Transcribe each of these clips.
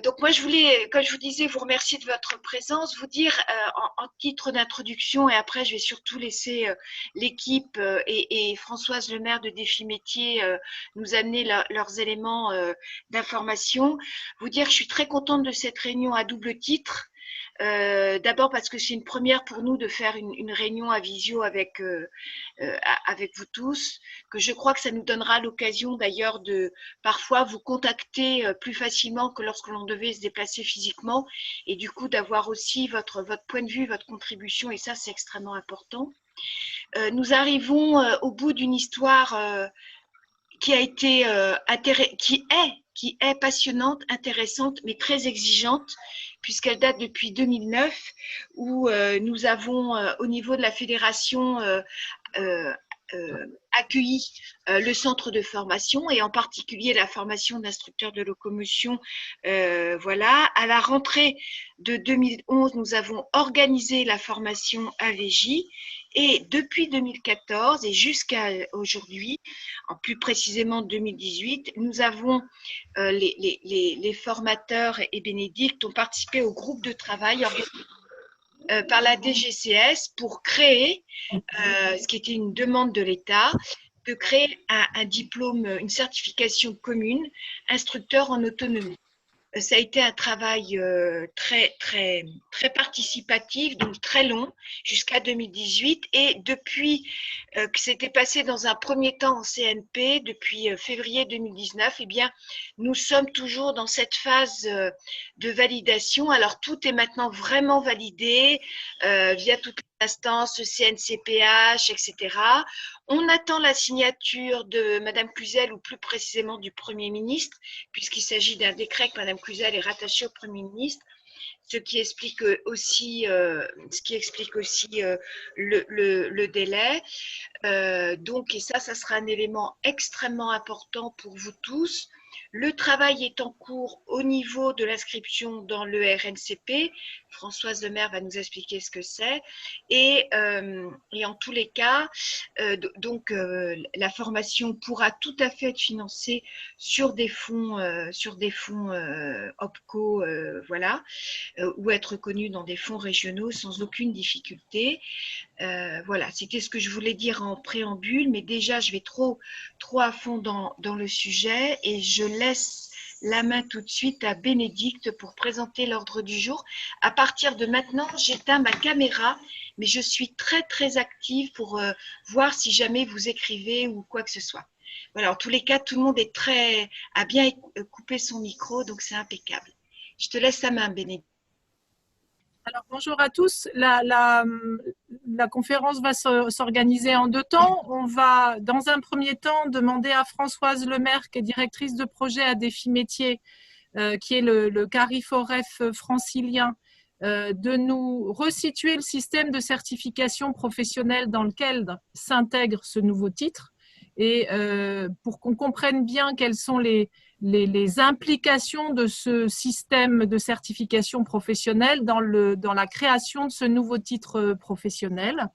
Donc moi, je voulais, comme je vous disais, vous remercier de votre présence, vous dire en titre d'introduction, et après je vais surtout laisser l'équipe et Françoise Lemaire de Défi Métier nous amener leurs éléments d'information. Vous dire que je suis très contente de cette réunion à double titre. D'abord parce que c'est une première pour nous de faire une réunion à visio avec vous tous, que je crois que ça nous donnera l'occasion d'ailleurs de parfois vous contacter plus facilement que lorsque l'on devait se déplacer physiquement, et du coup d'avoir aussi votre point de vue, votre contribution, et ça c'est extrêmement important. Nous arrivons au bout d'une histoire qui a été qui est passionnante, intéressante, mais très exigeante, puisqu'elle date depuis 2009, où nous avons, au niveau de la fédération, accueilli le centre de formation, et en particulier la formation d'instructeurs de locomotion. Voilà. À la rentrée de 2011, nous avons organisé la formation AVJ, et depuis 2014 et jusqu'à aujourd'hui, plus précisément 2018, nous avons les formateurs et Bénédicte ont participé au groupe de travail par la DGCS pour créer, ce qui était une demande de l'État, de créer un diplôme, une certification commune, instructeur en autonomie. Ça a été un travail très participatif, donc très long, jusqu'à 2018. Et depuis que c'était passé dans un premier temps en CNP, depuis février 2019, eh bien, nous sommes toujours dans cette phase de validation. Alors, tout est maintenant vraiment validé via toutes les instances, CNCPH, etc. On attend la signature de Madame Cluzel, ou plus précisément du Premier ministre, puisqu'il s'agit d'un décret que Madame Cluzel est rattachée au Premier ministre, ce qui explique aussi le délai. Donc, et ça sera un élément extrêmement important pour vous tous. Le travail est en cours au niveau de l'inscription dans le RNCP. Françoise Lemaire va nous expliquer ce que c'est. Et en tous les cas, la formation pourra tout à fait être financée sur des fonds OPCO, voilà, ou être reconnue dans des fonds régionaux sans aucune difficulté. Voilà, c'était ce que je voulais dire en préambule, mais déjà je vais trop à fond dans le sujet, et je laisse la main tout de suite à Bénédicte pour présenter l'ordre du jour. À partir de maintenant, j'éteins ma caméra, mais je suis très active pour voir si jamais vous écrivez ou quoi que ce soit. Voilà, en tous les cas, tout le monde a bien coupé son micro, donc c'est impeccable. Je te laisse la main, Bénédicte. Alors, bonjour à tous. La conférence va s'organiser en deux temps. On va, dans un premier temps, demander à Françoise Lemaire, qui est directrice de projet à Défi Métier, qui est le CARIFOREF francilien, de nous resituer le système de certification professionnelle dans lequel s'intègre ce nouveau titre, et pour qu'on comprenne bien quelles sont les implications de ce système de certification professionnelle dans la création de ce nouveau titre professionnel.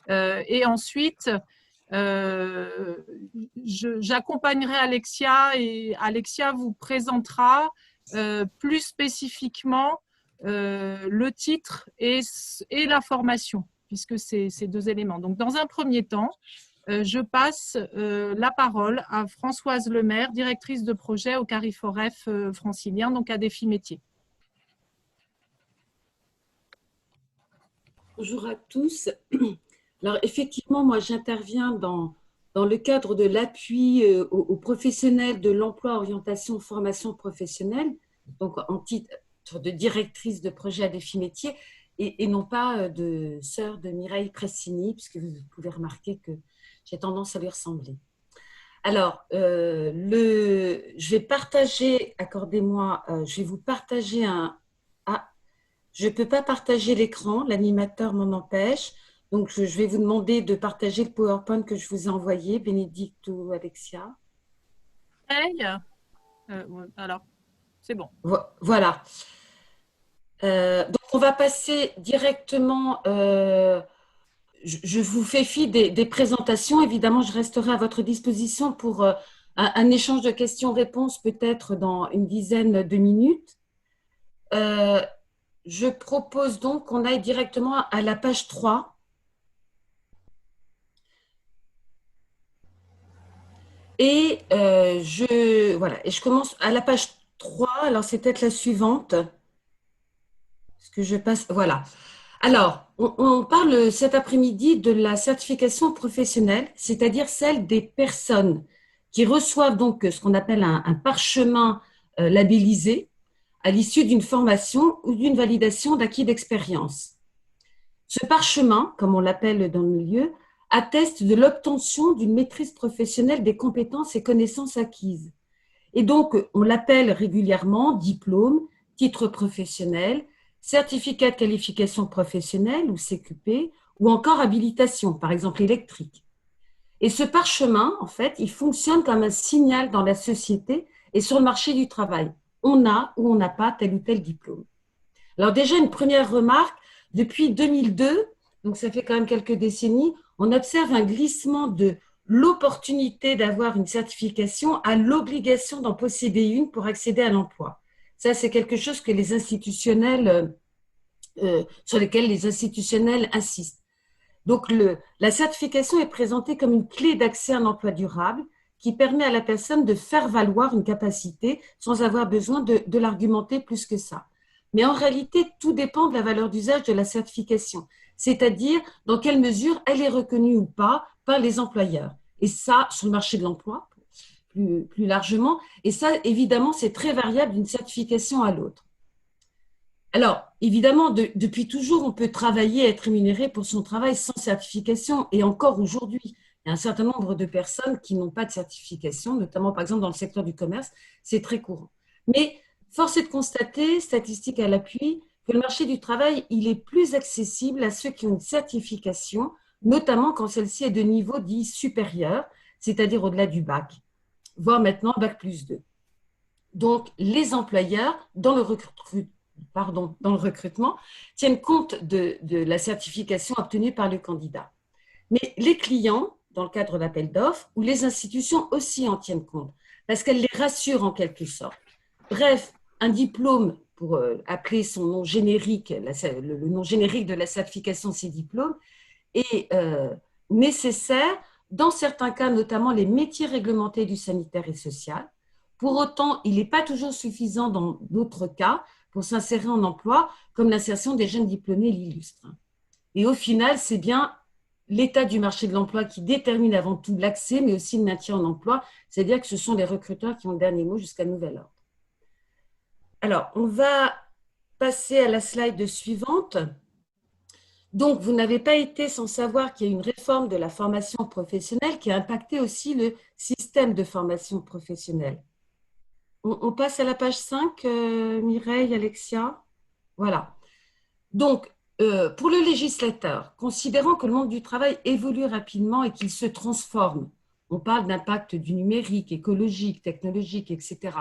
Et ensuite, j'accompagnerai Alexia, et Alexia vous présentera plus spécifiquement le titre et la formation, puisque c'est ces deux éléments. Donc, dans un premier temps, je passe la parole à Françoise Lemaire, directrice de projet au CARIFOREF francilien, donc à Défi Métier. Bonjour à tous. Alors effectivement, moi j'interviens dans le cadre de l'appui aux professionnels de l'emploi, orientation, formation professionnelle, donc en titre de directrice de projet à Défi Métier, et non pas de sœur de Mireille Pressini, puisque vous pouvez remarquer que j'ai tendance à lui ressembler. Alors, je vais partager, accordez-moi, je vais vous partager je ne peux pas partager l'écran, l'animateur m'en empêche, donc je vais vous demander de partager le PowerPoint que je vous ai envoyé, Bénédicte ou Alexia. Hey, alors, c'est bon. Voilà. Donc, on va passer directement... je vous fais fi des présentations. Évidemment, je resterai à votre disposition pour un échange de questions-réponses, peut-être dans une dizaine de minutes. Euh, je propose donc qu'on aille directement à la page 3. Et voilà, et je commence à la page 3. Alors, c'est peut-être la suivante. Ce que je passe, voilà. Alors, on parle cet après-midi de la certification professionnelle, c'est-à-dire celle des personnes qui reçoivent donc ce qu'on appelle un parchemin labellisé à l'issue d'une formation ou d'une validation d'acquis d'expérience. Ce parchemin, comme on l'appelle dans le milieu, atteste de l'obtention d'une maîtrise professionnelle des compétences et connaissances acquises. Et donc, on l'appelle régulièrement diplôme, titre professionnel, certificat de qualification professionnelle ou CQP, ou encore habilitation, par exemple électrique. Et ce parchemin, en fait, il fonctionne comme un signal dans la société et sur le marché du travail. On a ou on n'a pas tel ou tel diplôme. Alors déjà, une première remarque, depuis 2002, donc ça fait quand même quelques décennies, on observe un glissement de l'opportunité d'avoir une certification à l'obligation d'en posséder une pour accéder à l'emploi. Ça, c'est quelque chose que les institutionnels, sur lesquels les institutionnels insistent. Donc, la certification est présentée comme une clé d'accès à un emploi durable qui permet à la personne de faire valoir une capacité sans avoir besoin de l'argumenter plus que ça. Mais en réalité, tout dépend de la valeur d'usage de la certification, c'est-à-dire dans quelle mesure elle est reconnue ou pas par les employeurs. Et ça, sur le marché de l'emploi, plus largement. Et ça, évidemment, c'est très variable d'une certification à l'autre. Alors, évidemment, depuis toujours, on peut travailler et être rémunéré pour son travail sans certification. Et encore aujourd'hui, il y a un certain nombre de personnes qui n'ont pas de certification, notamment par exemple dans le secteur du commerce, c'est très courant. Mais force est de constater, statistiques à l'appui, que le marché du travail, il est plus accessible à ceux qui ont une certification, notamment quand celle-ci est de niveau dit supérieur, c'est-à-dire au-delà du bac, voire maintenant bac plus 2. Donc, les employeurs, dans le recrutement, tiennent compte de la certification obtenue par le candidat. Mais les clients, dans le cadre d'appels d'offres, ou les institutions aussi en tiennent compte, parce qu'elles les rassurent en quelque sorte. Bref, un diplôme, pour appeler son nom générique, le nom générique de la certification de ces diplômes, est nécessaire dans certains cas, notamment les métiers réglementés du sanitaire et social. Pour autant, il n'est pas toujours suffisant dans d'autres cas pour s'insérer en emploi, comme l'insertion des jeunes diplômés l'illustre. Et au final, c'est bien l'état du marché de l'emploi qui détermine avant tout l'accès, mais aussi le maintien en emploi, c'est-à-dire que ce sont les recruteurs qui ont le dernier mot jusqu'à nouvel ordre. Alors, on va passer à la slide suivante. Donc, vous n'avez pas été sans savoir qu'il y a une réforme de la formation professionnelle qui a impacté aussi le système de formation professionnelle. On passe à la page 5, Mireille, Alexia. Voilà. Donc, pour le législateur, considérant que le monde du travail évolue rapidement et qu'il se transforme, on parle d'impact du numérique, écologique, technologique, etc.,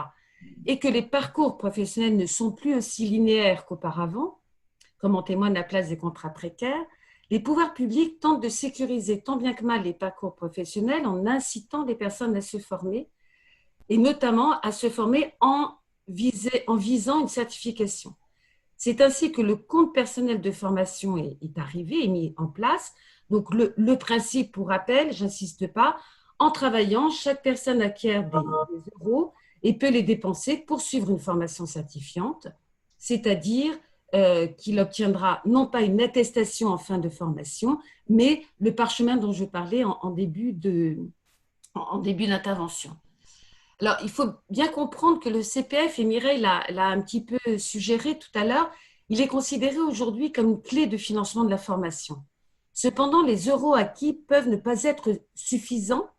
et que les parcours professionnels ne sont plus aussi linéaires qu'auparavant, comme en témoigne la place des contrats précaires, les pouvoirs publics tentent de sécuriser tant bien que mal les parcours professionnels en incitant les personnes à se former, et notamment à se former en visant une certification. C'est ainsi que le compte personnel de formation est arrivé, est mis en place. Donc, le principe, pour rappel, j'insiste pas, en travaillant, chaque personne acquiert des euros et peut les dépenser pour suivre une formation certifiante, c'est-à-dire qu'il obtiendra non pas une attestation en fin de formation, mais le parchemin dont je parlais en début d'intervention. Alors, il faut bien comprendre que le CPF, et Mireille l'a un petit peu suggéré tout à l'heure, il est considéré aujourd'hui comme une clé de financement de la formation. Cependant, les euros acquis peuvent ne pas être suffisants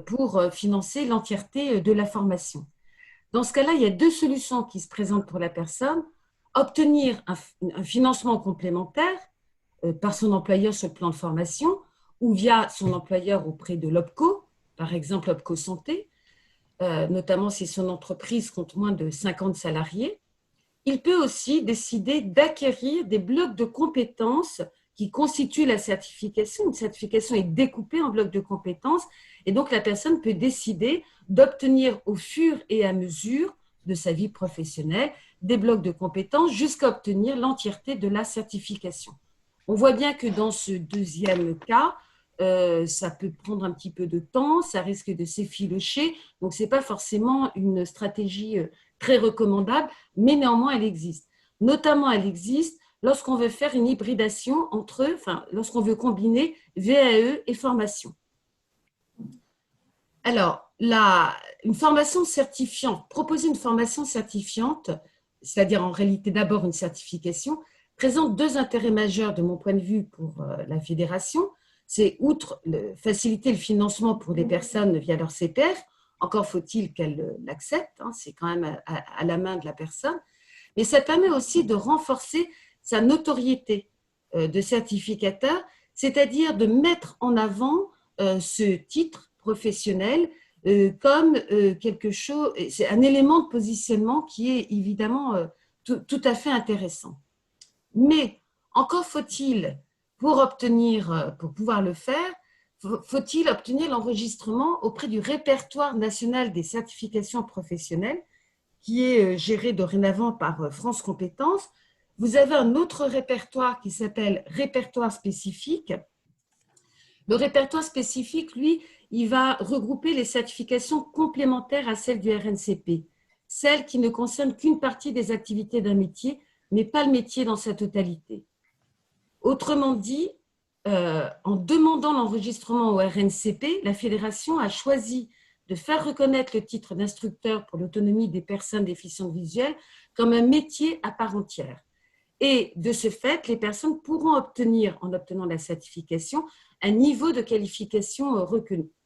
pour financer l'entièreté de la formation. Dans ce cas-là, il y a deux solutions qui se présentent pour la personne. Obtenir un financement complémentaire par son employeur sur le plan de formation ou via son employeur auprès de l'OPCO, par exemple l'OPCO Santé, notamment si son entreprise compte moins de 50 salariés. Il peut aussi décider d'acquérir des blocs de compétences qui constituent la certification. Une certification est découpée en blocs de compétences et donc la personne peut décider d'obtenir au fur et à mesure de sa vie professionnelle, des blocs de compétences jusqu'à obtenir l'entièreté de la certification. On voit bien que dans ce deuxième cas, ça peut prendre un petit peu de temps, ça risque de s'effilocher, donc ce n'est pas forcément une stratégie très recommandable, mais néanmoins elle existe. Notamment elle existe lorsqu'on veut faire une hybridation lorsqu'on veut combiner VAE et formation. Alors, une formation certifiante, proposer une formation certifiante, c'est-à-dire en réalité d'abord une certification, présente deux intérêts majeurs de mon point de vue pour la fédération. C'est outre faciliter le financement pour les personnes via leur CPF, encore faut-il qu'elles l'acceptent, hein, c'est quand même à la main de la personne, mais ça permet aussi de renforcer sa notoriété de certificateur, c'est-à-dire de mettre en avant ce titre professionnel comme quelque chose, c'est un élément de positionnement qui est évidemment tout à fait intéressant. Mais encore faut-il, pour pouvoir le faire, faut-il obtenir l'enregistrement auprès du répertoire national des certifications professionnelles qui est géré dorénavant par France Compétences. Vous avez un autre répertoire qui s'appelle répertoire spécifique. Le répertoire spécifique, lui, il va regrouper les certifications complémentaires à celles du RNCP, celles qui ne concernent qu'une partie des activités d'un métier, mais pas le métier dans sa totalité. Autrement dit, en demandant l'enregistrement au RNCP, la fédération a choisi de faire reconnaître le titre d'instructeur pour l'autonomie des personnes déficientes visuelles comme un métier à part entière. Et de ce fait, les personnes pourront obtenir, en obtenant la certification, un niveau de qualification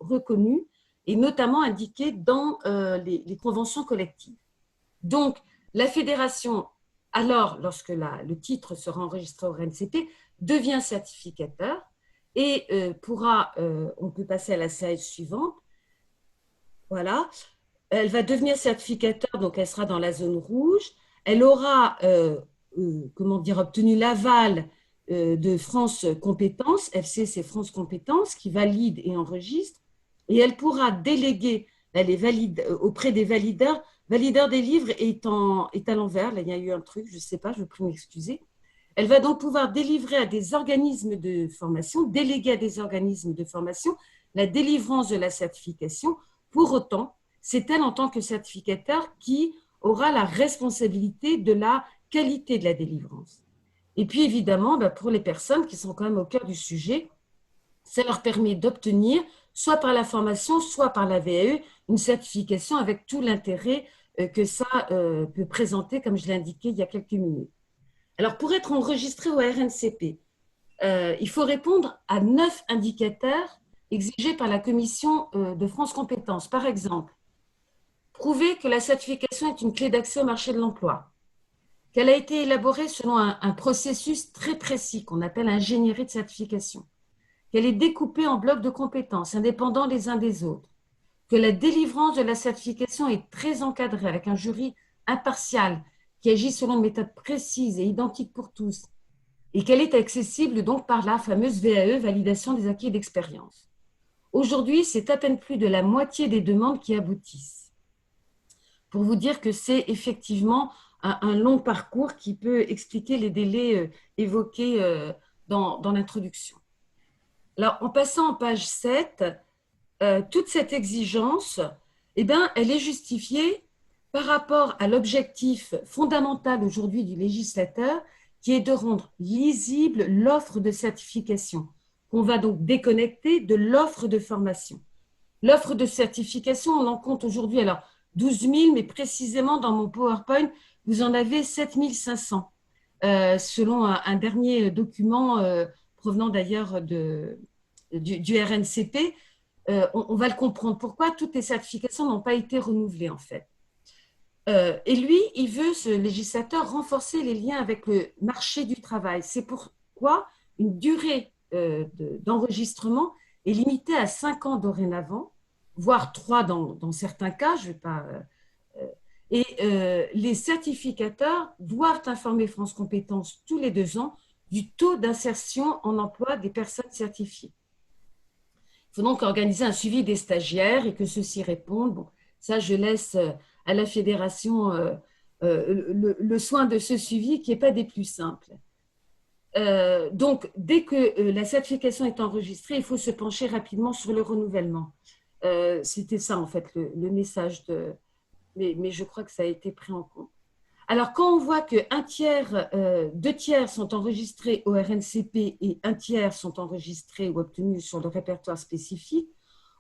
reconnu et notamment indiqué dans les conventions collectives. Donc, la fédération, alors, lorsque le titre sera enregistré au RNCP, devient certificateur et on peut passer à la slide suivante. Voilà, elle va devenir certificateur, donc elle sera dans la zone rouge. Elle aura obtenu l'aval de France Compétences, FC c'est France Compétences, qui valide et enregistre, et elle pourra déléguer, elle est valide auprès des valideurs des livres est à l'envers, là il y a eu un truc, je ne sais pas, je vous prie de m'excuser. Elle va donc pouvoir délivrer à des organismes de formation, déléguer à des organismes de formation la délivrance de la certification. Pour autant, c'est elle en tant que certificateur qui aura la responsabilité de la qualité de la délivrance. Et puis évidemment, pour les personnes qui sont quand même au cœur du sujet, ça leur permet d'obtenir, soit par la formation, soit par la VAE, une certification avec tout l'intérêt que ça peut présenter, comme je l'ai indiqué il y a quelques minutes. Alors, pour être enregistré au RNCP, il faut répondre à 9 indicateurs exigés par la Commission de France Compétences. Par exemple, prouver que la certification est une clé d'accès au marché de l'emploi, qu'elle a été élaborée selon un processus très précis qu'on appelle ingénierie de certification, qu'elle est découpée en blocs de compétences indépendants les uns des autres, que la délivrance de la certification est très encadrée avec un jury impartial qui agit selon une méthode précise et identique pour tous, et qu'elle est accessible donc par la fameuse VAE, validation des acquis d'expérience. Aujourd'hui, c'est à peine plus de la moitié des demandes qui aboutissent. Pour vous dire que c'est effectivement un long parcours qui peut expliquer les délais évoqués dans l'introduction. Alors, en passant en page 7, toute cette exigence, elle est justifiée par rapport à l'objectif fondamental aujourd'hui du législateur, qui est de rendre lisible l'offre de certification, qu'on va donc déconnecter de l'offre de formation. L'offre de certification, on en compte aujourd'hui, alors 12 000, mais précisément dans mon PowerPoint, vous en avez 7 500, selon un dernier document provenant d'ailleurs du RNCP. On va le comprendre. Pourquoi toutes les certifications n'ont pas été renouvelées, en fait. Et lui, il veut, ce législateur, renforcer les liens avec le marché du travail. C'est pourquoi une durée d'enregistrement est limitée à 5 ans dorénavant, voire 3 dans certains cas. Je vais pas, les certificateurs doivent informer France Compétences tous les 2 ans du taux d'insertion en emploi des personnes certifiées. Il faut donc organiser un suivi des stagiaires et que ceux-ci répondent. Bon, ça, je laisse à la fédération le soin de ce suivi qui n'est pas des plus simples. Donc, dès que la certification est enregistrée, il faut se pencher rapidement sur le renouvellement. C'était ça, en fait, le message de… Mais je crois que ça a été pris en compte. Alors, quand on voit que 2 tiers sont enregistrés au RNCP et 1 tiers sont enregistrés ou obtenus sur le répertoire spécifique,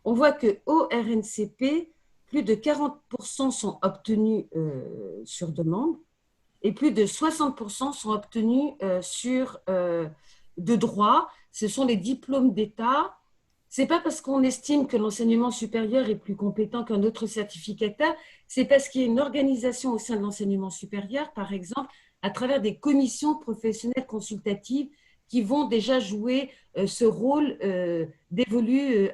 on voit qu'au RNCP, plus de 40% sont obtenus sur demande et plus de 60% sont obtenus de droit. Ce sont les diplômes d'État. Ce n'est pas parce qu'on estime que l'enseignement supérieur est plus compétent qu'un autre certificateur, c'est parce qu'il y a une organisation au sein de l'enseignement supérieur, par exemple, à travers des commissions professionnelles consultatives qui vont déjà jouer ce rôle dévolu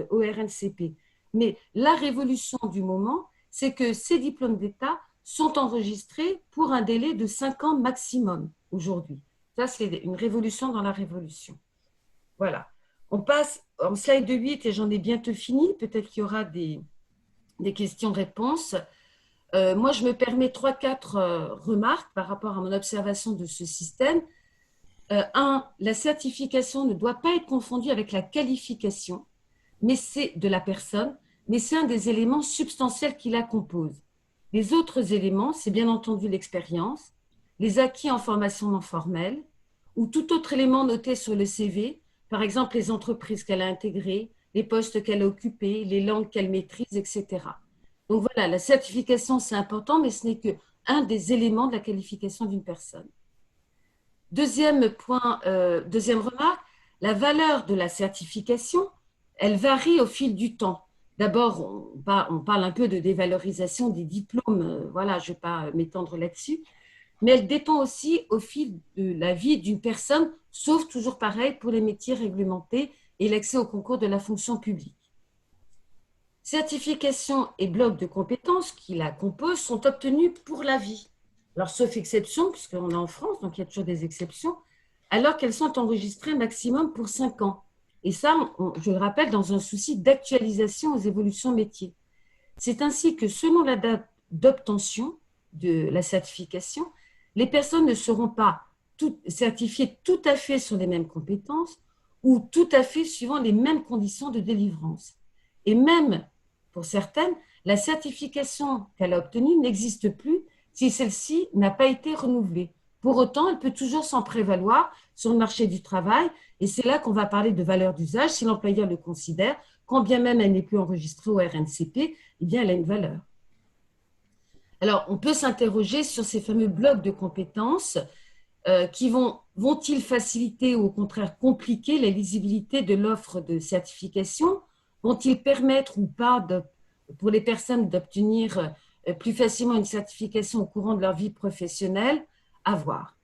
au RNCP. Mais la révolution du moment, c'est que ces diplômes d'État sont enregistrés pour un délai de 5 ans maximum aujourd'hui. Ça, c'est une révolution dans la révolution. Voilà. On passe en slide 8 et j'en ai bientôt fini. Peut-être qu'il y aura des questions-réponses. Moi, je me permets 3-4 remarques par rapport à mon observation de ce système. 1, la certification ne doit pas être confondue avec la qualification de la personne, mais c'est un des éléments substantiels qui la composent. Les autres éléments, c'est bien entendu l'expérience, les acquis en formation non formelle ou tout autre élément noté sur le CV, par exemple les entreprises qu'elle a intégrées, les postes qu'elle a occupés, les langues qu'elle maîtrise, etc. Donc voilà, la certification, c'est important, mais ce n'est qu'un des éléments de la qualification d'une personne. Deuxième remarque, la valeur de la certification, elle varie au fil du temps. D'abord, on parle un peu de dévalorisation des diplômes, voilà, je ne vais pas m'étendre là-dessus, mais elle dépend aussi au fil de la vie d'une personne, sauf toujours pareil pour les métiers réglementés et l'accès au concours de la fonction publique. Certification et blocs de compétences qui la composent sont obtenus pour la vie. Alors, sauf exception, puisqu'on est en France, donc il y a toujours des exceptions, alors qu'elles sont enregistrées maximum pour 5 ans. Et ça, je le rappelle, dans un souci d'actualisation aux évolutions métiers. C'est ainsi que selon la date d'obtention de la certification, les personnes ne seront pas certifiées tout à fait sur les mêmes compétences ou tout à fait suivant les mêmes conditions de délivrance. Et même, pour certaines, la certification qu'elle a obtenue n'existe plus si celle-ci n'a pas été renouvelée. Pour autant, elle peut toujours s'en prévaloir sur le marché du travail et c'est là qu'on va parler de valeur d'usage. Si l'employeur le considère, quand bien même elle n'est plus enregistrée au RNCP, eh bien, elle a une valeur. Alors, on peut s'interroger sur ces fameux blocs de compétences qui vont-ils faciliter ou au contraire compliquer la lisibilité de l'offre de certification? Vont-ils permettre ou pas pour les personnes d'obtenir plus facilement une certification au courant de leur vie professionnelle? À voir.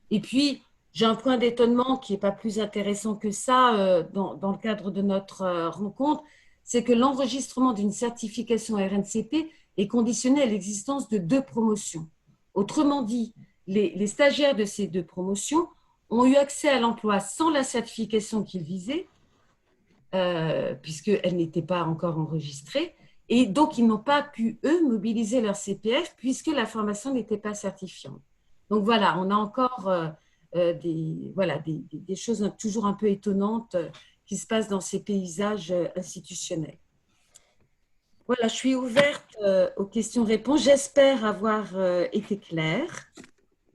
Et puis, j'ai un point d'étonnement qui n'est pas plus intéressant que ça dans le cadre de notre rencontre, c'est que l'enregistrement d'une certification RNCP est conditionné à l'existence de 2 promotions. Autrement dit, les stagiaires de ces 2 promotions ont eu accès à l'emploi sans la certification qu'ils visaient, puisqu'elle n'était pas encore enregistrée, et donc ils n'ont pas pu, eux, mobiliser leur CPF puisque la formation n'était pas certifiante. Donc voilà, on a encore des choses toujours un peu étonnantes qui se passent dans ces paysages institutionnels. Voilà, je suis ouverte aux questions-réponses. J'espère avoir été claire,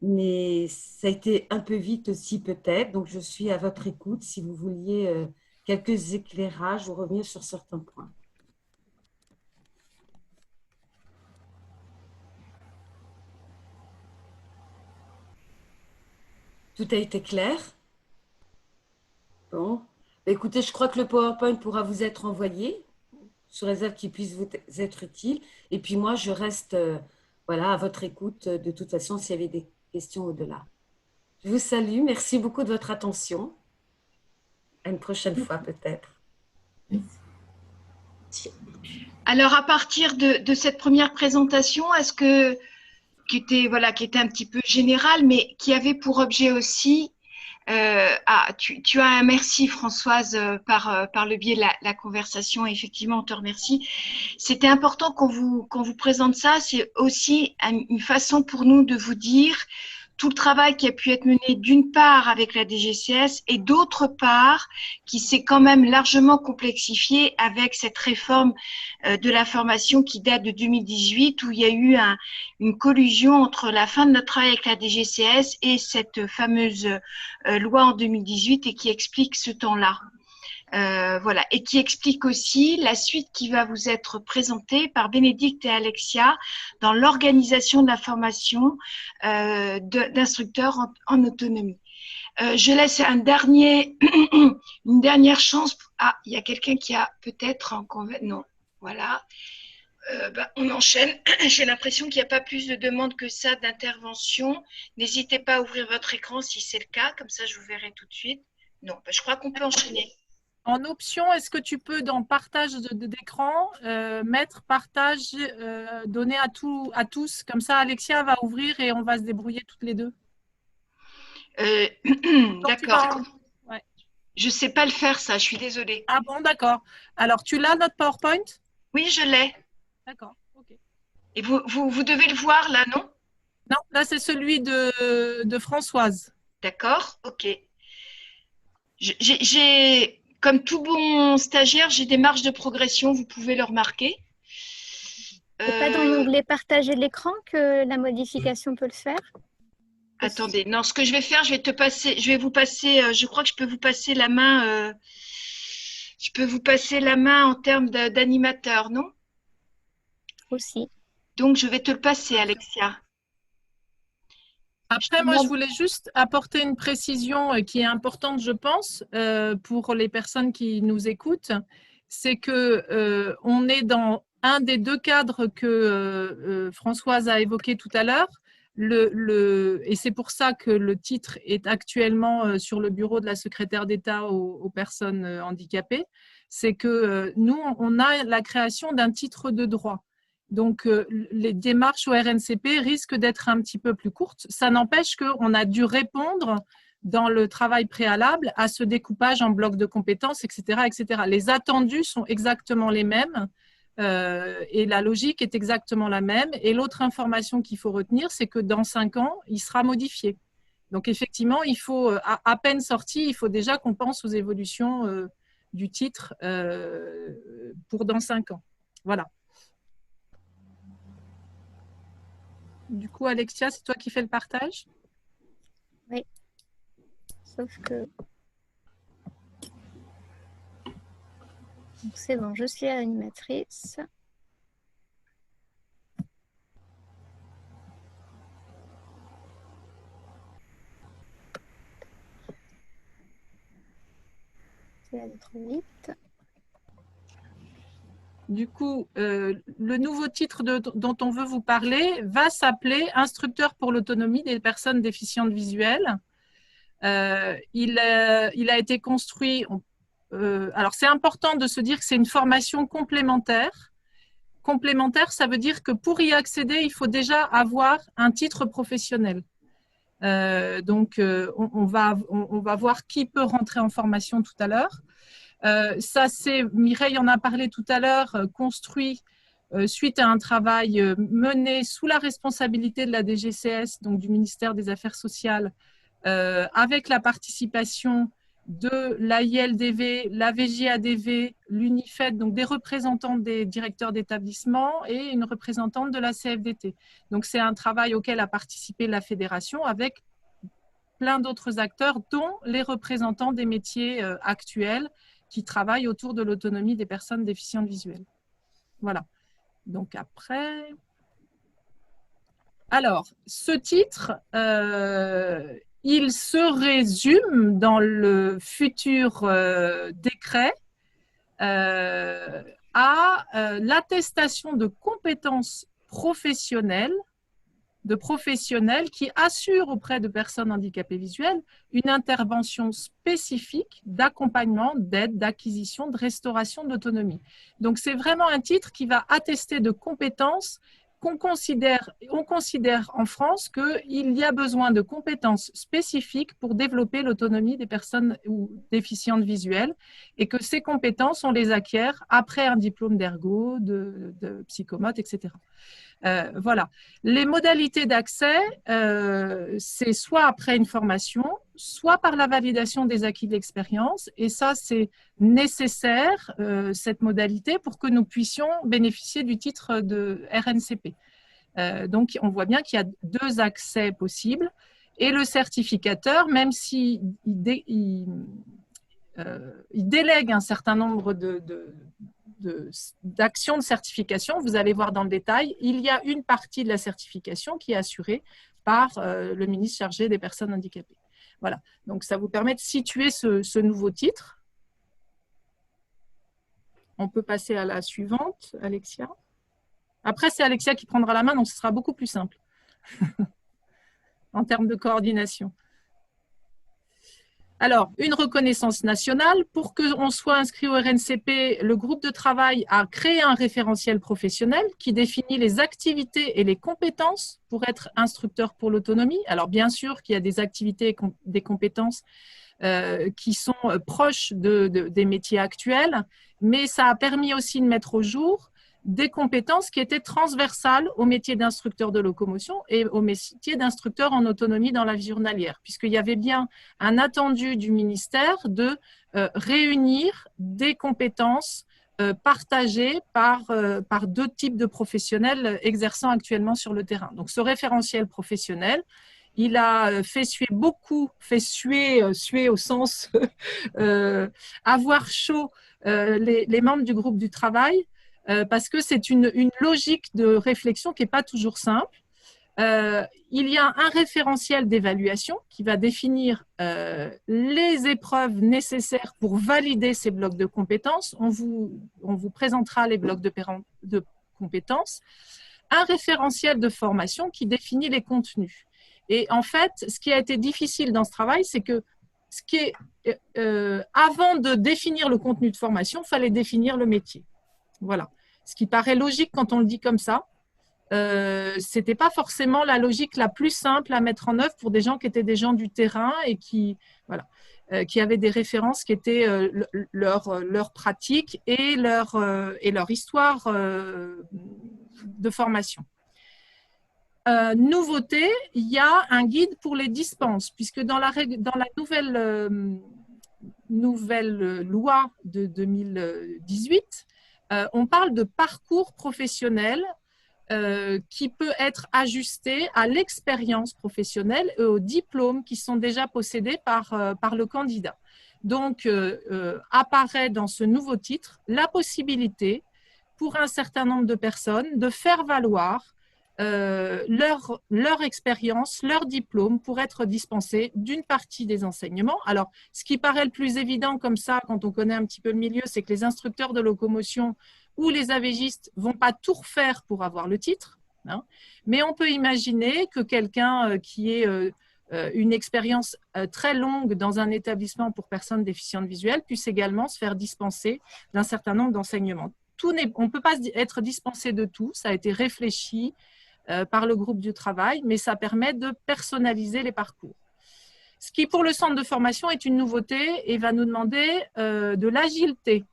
mais ça a été un peu vite aussi peut-être. Donc je suis à votre écoute si vous vouliez quelques éclairages ou revenir sur certains points. Tout a été clair? Bon. Écoutez, je crois que le PowerPoint pourra vous être envoyé, sous réserve qu'il puisse vous être utile. Et puis moi, je reste voilà, à votre écoute de toute façon s'il y avait des questions au-delà. Je vous salue. Merci beaucoup de votre attention. À une prochaine fois peut-être. Alors, à partir de cette première présentation, qui était un petit peu générale, mais qui avait pour objet aussi Tu as un merci, Françoise, par le biais de la conversation. Effectivement, on te remercie. C'était important qu'on vous présente ça. C'est aussi une façon pour nous de vous dire tout le travail qui a pu être mené d'une part avec la DGCS et d'autre part qui s'est quand même largement complexifié avec cette réforme de la formation qui date de 2018 où il y a eu une collusion entre la fin de notre travail avec la DGCS et cette fameuse loi en 2018 et qui explique ce temps-là. Voilà, et qui explique aussi la suite qui va vous être présentée par Bénédicte et Alexia dans l'organisation de la formation d'instructeurs en autonomie. Je laisse une dernière chance. Ah, il y a quelqu'un qui a peut-être non, voilà. On enchaîne. J'ai l'impression qu'il n'y a pas plus de demandes que ça d'intervention. N'hésitez pas à ouvrir votre écran si c'est le cas, comme ça je vous verrai tout de suite. Non, je crois qu'on peut enchaîner. En option, est-ce que tu peux, dans partage d'écran, mettre partage donné à tous? Comme ça, Alexia va ouvrir et on va se débrouiller toutes les deux. D'accord. Ouais. Je ne sais pas le faire, ça. Je suis désolée. Ah bon, d'accord. Alors, tu l'as, notre PowerPoint? Oui, je l'ai. D'accord, ok. Et vous devez le voir, là, non? Non, là, c'est celui de Françoise. D'accord, ok. Comme tout bon stagiaire, j'ai des marges de progression, vous pouvez le remarquer. C'est pas dans l'onglet partager l'écran que la modification peut le faire? Attendez, non, ce que je vais faire, je vais vous passer, je crois que je peux vous passer la main, je peux vous passer la main en termes d'animateur, non? Aussi. Donc, je vais te le passer, Alexia. Après, moi, je voulais juste apporter une précision qui est importante, je pense, pour les personnes qui nous écoutent. C'est que on est dans un des deux cadres que Françoise a évoqué tout à l'heure. Et c'est pour ça que le titre est actuellement sur le bureau de la secrétaire d'État aux personnes handicapées. C'est que nous, on a la création d'un titre de droit. Donc, les démarches au RNCP risquent d'être un petit peu plus courtes. Ça n'empêche qu'on a dû répondre dans le travail préalable à ce découpage en blocs de compétences, etc., etc. Les attendus sont exactement les mêmes et la logique est exactement la même. Et l'autre information qu'il faut retenir, c'est que dans 5 ans, il sera modifié. Donc, effectivement, il faut, à peine sorti, il faut déjà qu'on pense aux évolutions du titre pour dans 5 ans. Voilà. Du coup, Alexia, c'est toi qui fais le partage? Oui. Sauf que... C'est bon, je suis animatrice. Je vais aller trop vite. Du coup, le nouveau titre dont on veut vous parler va s'appeler « Instructeur pour l'autonomie des personnes déficientes visuelles ». Il a été construit… alors, c'est important de se dire que c'est une formation complémentaire. Complémentaire, ça veut dire que pour y accéder, il faut déjà avoir un titre professionnel. Donc, on va voir qui peut rentrer en formation tout à l'heure. Ça, c'est, Mireille en a parlé tout à l'heure, construit suite à un travail mené sous la responsabilité de la DGCS, donc du ministère des Affaires sociales, avec la participation de l'AILDV, la VJADV, l'UNIFED, donc des représentants des directeurs d'établissement et une représentante de la CFDT. Donc, c'est un travail auquel a participé la fédération avec plein d'autres acteurs, dont les représentants des métiers actuels qui travaillent autour de l'autonomie des personnes déficientes visuelles. Voilà. Donc après… Alors, ce titre, il se résume dans le futur décret à l'attestation de compétences professionnelles de professionnels qui assurent auprès de personnes handicapées visuelles une intervention spécifique d'accompagnement, d'aide, d'acquisition, de restauration de l'autonomie. Donc, c'est vraiment un titre qui va attester de compétences on considère en France qu'il y a besoin de compétences spécifiques pour développer l'autonomie des personnes ou déficientes visuelles et que ces compétences, on les acquiert après un diplôme d'ergo, de psychomote, etc. Voilà. Les modalités d'accès, c'est soit après une formation, soit par la validation des acquis de l'expérience. Et ça, c'est nécessaire, cette modalité, pour que nous puissions bénéficier du titre de RNCP. Donc, on voit bien qu'il y a 2 accès possibles. Et le certificateur, même s'il délègue un certain nombre d'actions de certification, vous allez voir dans le détail, il y a une partie de la certification qui est assurée par le ministre chargé des personnes handicapées. Voilà, donc ça vous permet de situer ce nouveau titre. On peut passer à la suivante, Alexia. Après, c'est Alexia qui prendra la main, donc ce sera beaucoup plus simple en termes de coordination. Alors, une reconnaissance nationale. Pour qu'on soit inscrit au RNCP, le groupe de travail a créé un référentiel professionnel qui définit les activités et les compétences pour être instructeur pour l'autonomie. Alors, bien sûr qu'il y a des activités et des compétences qui sont proches des métiers actuels, mais ça a permis aussi de mettre au jour des compétences qui étaient transversales au métier d'instructeur de locomotion et au métier d'instructeur en autonomie dans la vie journalière, puisqu'il y avait bien un attendu du ministère de réunir des compétences partagées par 2 types de professionnels exerçant actuellement sur le terrain. Donc ce référentiel professionnel, il a fait suer au sens avoir chaud les membres du groupe du travail, parce que c'est une logique de réflexion qui n'est pas toujours simple. Il y a un référentiel d'évaluation qui va définir les épreuves nécessaires pour valider ces blocs de compétences. On vous présentera les blocs de compétences. Un référentiel de formation qui définit les contenus. Et en fait, ce qui a été difficile dans ce travail, c'est que avant de définir le contenu de formation, il fallait définir le métier. Voilà. Ce qui paraît logique quand on le dit comme ça, ce n'était pas forcément la logique la plus simple à mettre en œuvre pour des gens qui étaient des gens du terrain et qui avaient des références qui étaient leur pratique et leur histoire de formation. Nouveauté, il y a un guide pour les dispenses, puisque dans la nouvelle loi de 2018, on parle de parcours professionnel qui peut être ajusté à l'expérience professionnelle et aux diplômes qui sont déjà possédés par le candidat. Donc, apparaît dans ce nouveau titre la possibilité pour un certain nombre de personnes de faire valoir leur expérience, leur diplôme pour être dispensés d'une partie des enseignements. Alors, ce qui paraît le plus évident comme ça, quand on connaît un petit peu le milieu, c'est que les instructeurs de locomotion ou les AVGistes ne vont pas tout refaire pour avoir le titre, hein. Mais on peut imaginer que quelqu'un qui ait une expérience très longue dans un établissement pour personnes déficientes visuelles puisse également se faire dispenser d'un certain nombre d'enseignements. On ne peut pas être dispensé de tout, ça a été réfléchi par le groupe du travail, mais ça permet de personnaliser les parcours. Ce qui, pour le centre de formation, est une nouveauté et va nous demander de l'agilité.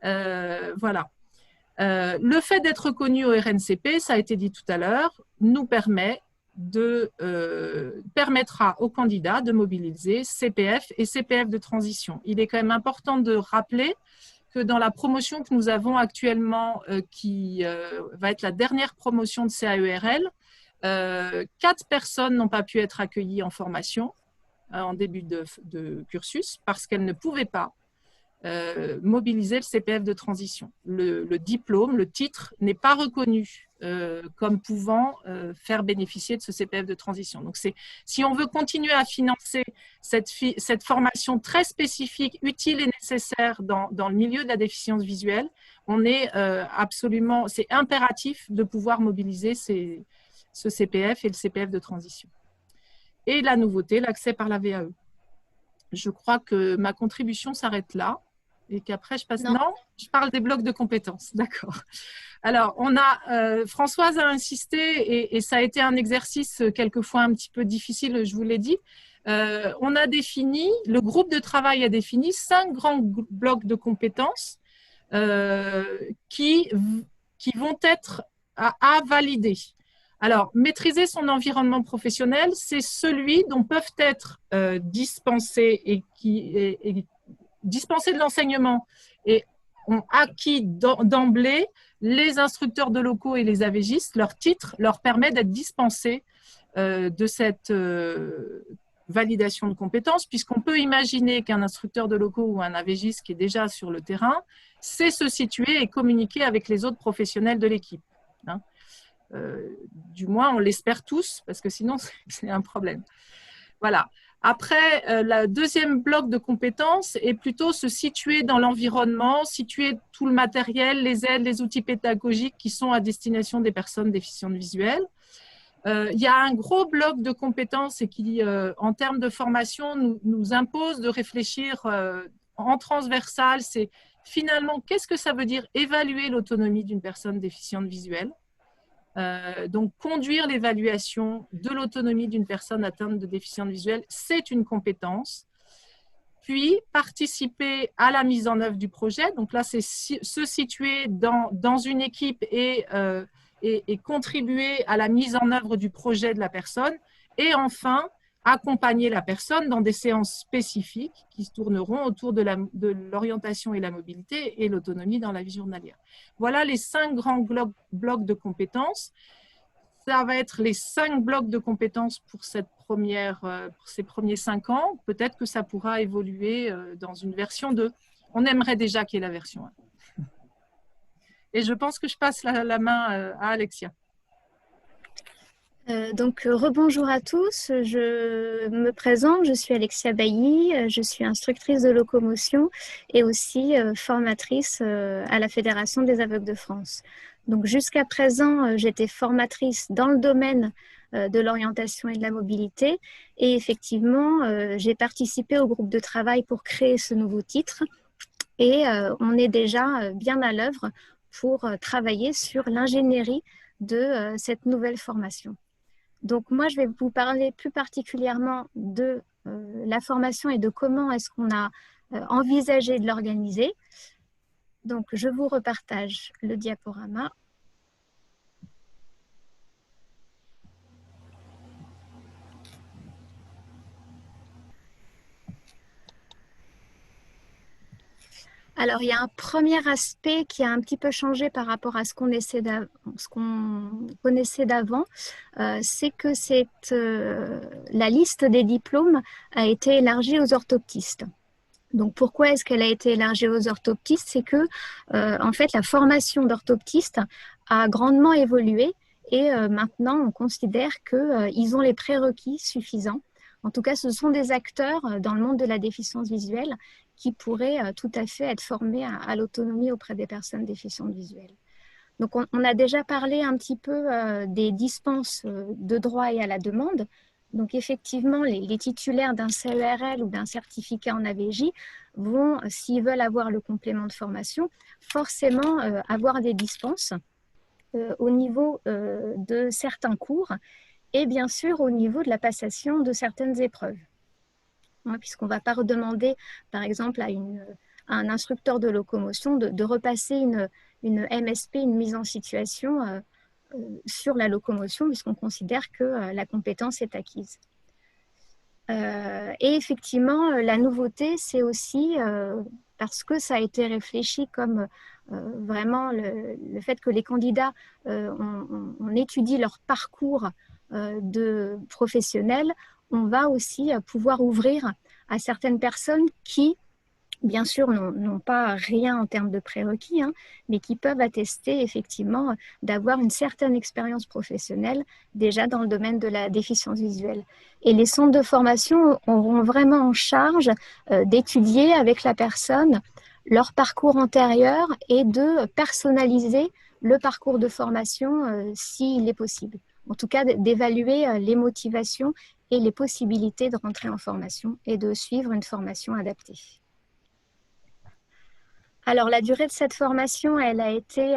Voilà. Le fait d'être reconnu au RNCP, ça a été dit tout à l'heure, nous permettra aux candidats de mobiliser CPF et CPF de transition. Il est quand même important de rappeler que dans la promotion que nous avons actuellement, qui va être la dernière promotion de CAERL, 4 personnes n'ont pas pu être accueillies en formation en début de cursus parce qu'elles ne pouvaient pas mobiliser le CPF de transition. Le diplôme, le titre n'est pas reconnu comme pouvant faire bénéficier de ce CPF de transition. Donc, si on veut continuer à financer cette formation très spécifique, utile et nécessaire dans le milieu de la déficience visuelle, on est c'est impératif de pouvoir mobiliser ce CPF et le CPF de transition. Et la nouveauté, l'accès par la VAE. Je crois que ma contribution s'arrête là. et qu'après je passe… Non. Non, je parle des blocs de compétences, d'accord. Alors, Françoise a insisté, et ça a été un exercice quelquefois un petit peu difficile, je vous l'ai dit. On a défini, le groupe de travail a défini 5 grands blocs de compétences qui vont être à valider. Alors, maîtriser son environnement professionnel, c'est celui dont peuvent être dispensés dispensés de l'enseignement et ont acquis d'emblée les instructeurs de locaux et les AVGistes. Leur titre leur permet d'être dispensés de cette validation de compétences, puisqu'on peut imaginer qu'un instructeur de locaux ou un AVGiste qui est déjà sur le terrain sait se situer et communiquer avec les autres professionnels de l'équipe. Hein. Du moins, on l'espère tous, parce que sinon, c'est un problème. Voilà. Après, le deuxième bloc de compétences est plutôt se situer dans l'environnement, situer tout le matériel, les aides, les outils pédagogiques qui sont à destination des personnes déficientes visuelles. Il y a un gros bloc de compétences et qui, en termes de formation, nous impose de réfléchir en transversal. C'est finalement, qu'est-ce que ça veut dire évaluer l'autonomie d'une personne déficiente visuelle ? Donc, conduire l'évaluation de l'autonomie d'une personne atteinte de déficience visuelle, c'est une compétence. Puis, participer à la mise en œuvre du projet. Donc là, c'est se situer dans une équipe et contribuer à la mise en œuvre du projet de la personne. Et enfin, accompagner la personne dans des séances spécifiques qui se tourneront autour de l'orientation et la mobilité et l'autonomie dans la vie journalière. Voilà les 5 grands blocs de compétences. Ça va être les 5 blocs de compétences pour ces premiers 5 ans. Peut-être que ça pourra évoluer dans une version 2. On aimerait déjà qu'il y ait la version 1. Et je pense que je passe la main à Alexia. Donc, rebonjour à tous, je me présente, je suis Alexia Bailly, je suis instructrice de locomotion et aussi formatrice à la Fédération des aveugles de France. Donc, jusqu'à présent, j'étais formatrice dans le domaine de l'orientation et de la mobilité et effectivement, j'ai participé au groupe de travail pour créer ce nouveau titre et on est déjà bien à l'œuvre pour travailler sur l'ingénierie de cette nouvelle formation. Donc moi, je vais vous parler plus particulièrement de la formation et de comment est-ce qu'on a envisagé de l'organiser. Donc, je vous repartage le diaporama. Alors, il y a un premier aspect qui a un petit peu changé par rapport à ce qu'on connaissait d'avant, c'est que la liste des diplômes a été élargie aux orthoptistes. Donc, pourquoi est-ce qu'elle a été élargie aux orthoptistes? C'est que, en fait, la formation d'orthoptiste a grandement évolué et maintenant, on considère qu'ils ont les prérequis suffisants. En tout cas, ce sont des acteurs dans le monde de la déficience visuelle qui pourraient tout à fait être formés à l'autonomie auprès des personnes déficientes visuelles. Donc, on a déjà parlé un petit peu des dispenses de droit et à la demande. Donc, effectivement, les titulaires d'un CERL ou d'un certificat en AVJ vont, s'ils veulent avoir le complément de formation, forcément avoir des dispenses au niveau de certains cours et bien sûr au niveau de la passation de certaines épreuves. Puisqu'on ne va pas redemander, par exemple, à un instructeur de locomotion de repasser une MSP, une mise en situation sur la locomotion, puisqu'on considère que la compétence est acquise. Et effectivement, la nouveauté, c'est aussi, parce que ça a été réfléchi comme vraiment le fait que les candidats on étudie leur parcours de professionnels, on va aussi pouvoir ouvrir à certaines personnes qui, bien sûr, n'ont pas rien en termes de prérequis, mais qui peuvent attester effectivement d'avoir une certaine expérience professionnelle déjà dans le domaine de la déficience visuelle. Et les centres de formation auront vraiment en charge d'étudier avec la personne leur parcours antérieur et de personnaliser le parcours de formation s'il est possible. En tout cas, d'évaluer les motivations et les possibilités de rentrer en formation et de suivre une formation adaptée. Alors, la durée de cette formation, elle a été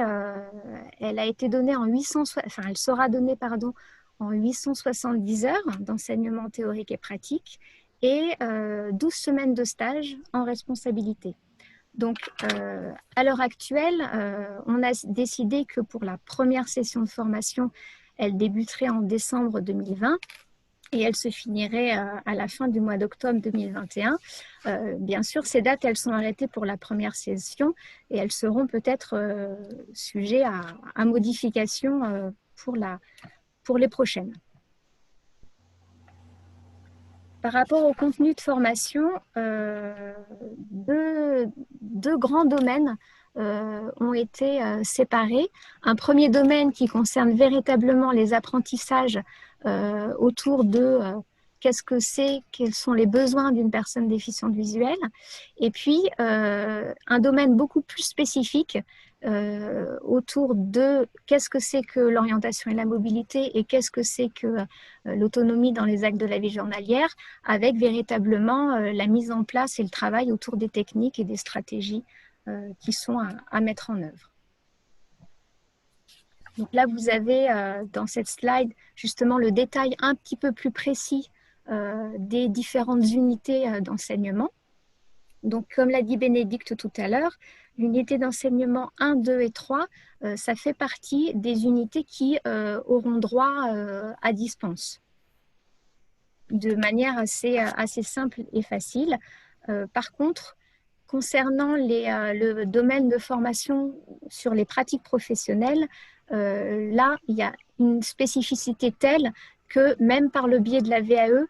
donnée en elle sera donnée, pardon, en 870 heures d'enseignement théorique et pratique et 12 semaines de stage en responsabilité. Donc, à l'heure actuelle, on a décidé que pour la première session de formation, elle débuterait en décembre 2020 et elle se finirait à la fin du mois d'octobre 2021. Bien sûr, ces dates, elles sont arrêtées pour la première session et elles seront peut-être sujets à modification pour les prochaines. Par rapport au contenu de formation, deux grands domaines ont été séparés. Un premier domaine qui concerne véritablement les apprentissages autour de qu'est-ce que c'est, quels sont les besoins d'une personne déficiente visuelle. Et puis, un domaine beaucoup plus spécifique autour de qu'est-ce que c'est que l'orientation et la mobilité et qu'est-ce que c'est que l'autonomie dans les actes de la vie journalière, avec véritablement la mise en place et le travail autour des techniques et des stratégies qui sont à mettre en œuvre. Donc là, vous avez dans cette slide justement le détail un petit peu plus précis des différentes unités d'enseignement. Donc, comme l'a dit Bénédicte tout à l'heure, l'unité d'enseignement 1, 2 et 3, ça fait partie des unités qui auront droit à dispense de manière assez simple et facile. Par contre, concernant le domaine de formation sur les pratiques professionnelles, là, il y a une spécificité telle que même par le biais de la VAE,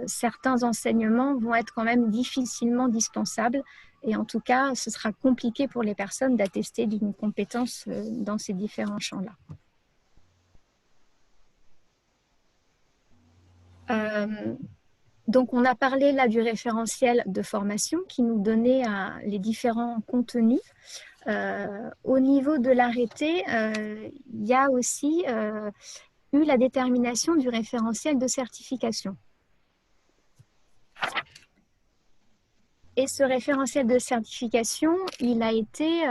certains enseignements vont être quand même difficilement dispensables. Et en tout cas, ce sera compliqué pour les personnes d'attester d'une compétence dans ces différents champs-là. Donc, on a parlé là du référentiel de formation qui nous donnait les différents contenus. Au niveau de l'arrêté, il y a aussi eu la détermination du référentiel de certification. Et ce référentiel de certification, il a été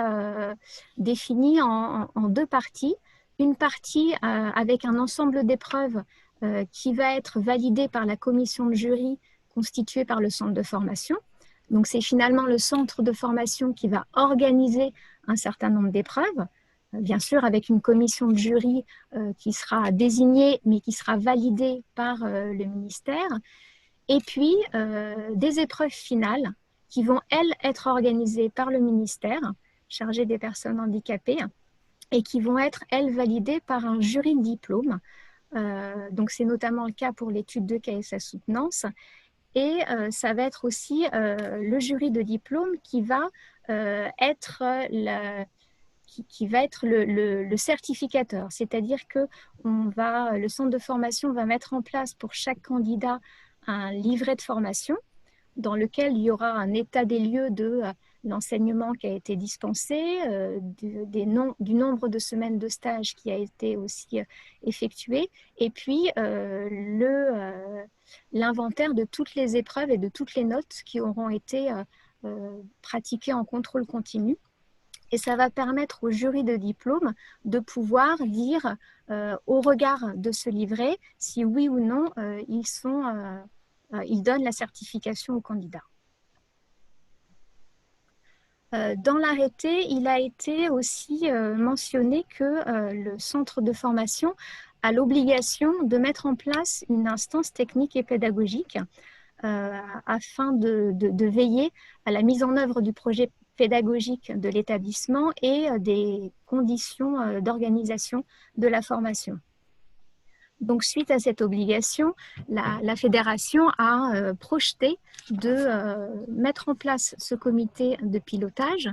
défini en deux parties. Une partie avec un ensemble d'épreuves qui va être validée par la commission de jury constituée par le centre de formation. Donc, c'est finalement le centre de formation qui va organiser un certain nombre d'épreuves, bien sûr avec une commission de jury qui sera désignée, mais qui sera validée par le ministère. Et puis, des épreuves finales qui vont, elles, être organisées par le ministère, chargé des personnes handicapées, et qui vont être, elles, validées par un jury de diplôme. Donc, c'est notamment le cas pour l'étude de KSA soutenance. Et ça va être aussi le jury de diplôme qui va être le certificateur. C'est-à-dire que le centre de formation va mettre en place pour chaque candidat un livret de formation dans lequel il y aura un état des lieux de l'enseignement qui a été dispensé, du nombre de semaines de stage qui a été aussi effectué, et puis l'inventaire de toutes les épreuves et de toutes les notes qui auront été pratiquées en contrôle continu. Et ça va permettre au jury de diplôme de pouvoir dire, au regard de ce livret, si oui ou non ils donnent la certification aux candidats. Dans l'arrêté, il a été aussi mentionné que le centre de formation a l'obligation de mettre en place une instance technique et pédagogique afin de veiller à la mise en œuvre du projet pédagogique de l'établissement et des conditions d'organisation de la formation. Donc, suite à cette obligation, la fédération a projeté de mettre en place ce comité de pilotage,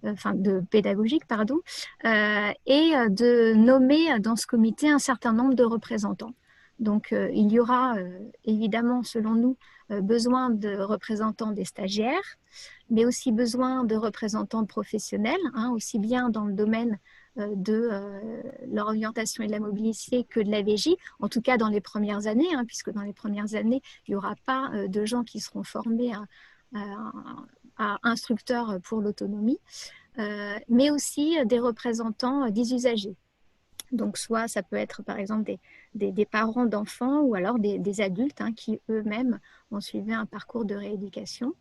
de pédagogique, pardon, et de nommer dans ce comité un certain nombre de représentants. Donc, il y aura évidemment, selon nous, besoin de représentants des stagiaires, mais aussi besoin de représentants professionnels, aussi bien dans le domaine de l'orientation et de la mobilité que de la VJ, en tout cas dans les premières années, puisque dans les premières années, il n'y aura pas de gens qui seront formés à instructeurs pour l'autonomie, mais aussi des représentants des usagers. Donc, soit ça peut être par exemple des parents d'enfants ou alors des adultes qui eux-mêmes ont suivi un parcours de rééducation.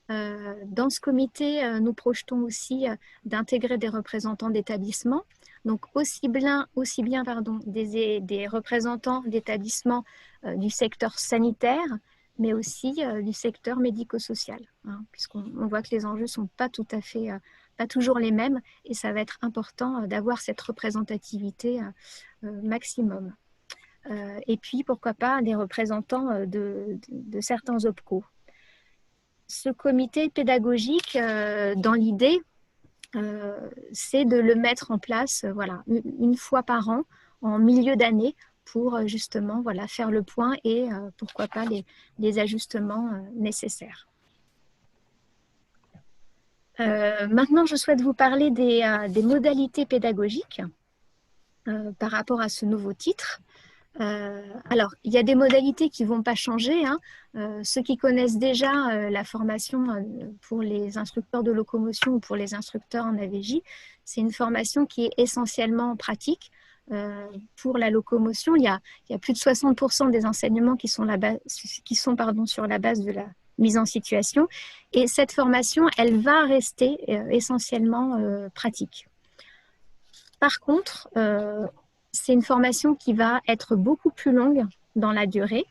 Dans ce comité, nous projetons aussi d'intégrer des représentants d'établissements, donc aussi bien des représentants d'établissements du secteur sanitaire, mais aussi du secteur médico-social, puisqu'on voit que les enjeux ne sont pas tout à fait, pas toujours les mêmes, et ça va être important d'avoir cette représentativité maximum. Et puis, pourquoi pas, des représentants de certains OPCO. Ce comité pédagogique, dans l'idée, c'est de le mettre en place voilà, une fois par an, en milieu d'année, pour justement voilà, faire le point et pourquoi pas les ajustements nécessaires. Maintenant, je souhaite vous parler des modalités pédagogiques par rapport à ce nouveau titre. Alors, il y a des modalités qui ne vont pas changer. Ceux qui connaissent déjà la formation pour les instructeurs de locomotion ou pour les instructeurs en AVJ, c'est une formation qui est essentiellement pratique. Pour la locomotion, il y a plus de 60% des enseignements qui sont sur la base de la mise en situation. Et cette formation, elle va rester essentiellement pratique. Par contre, c'est une formation qui va être beaucoup plus longue dans la durée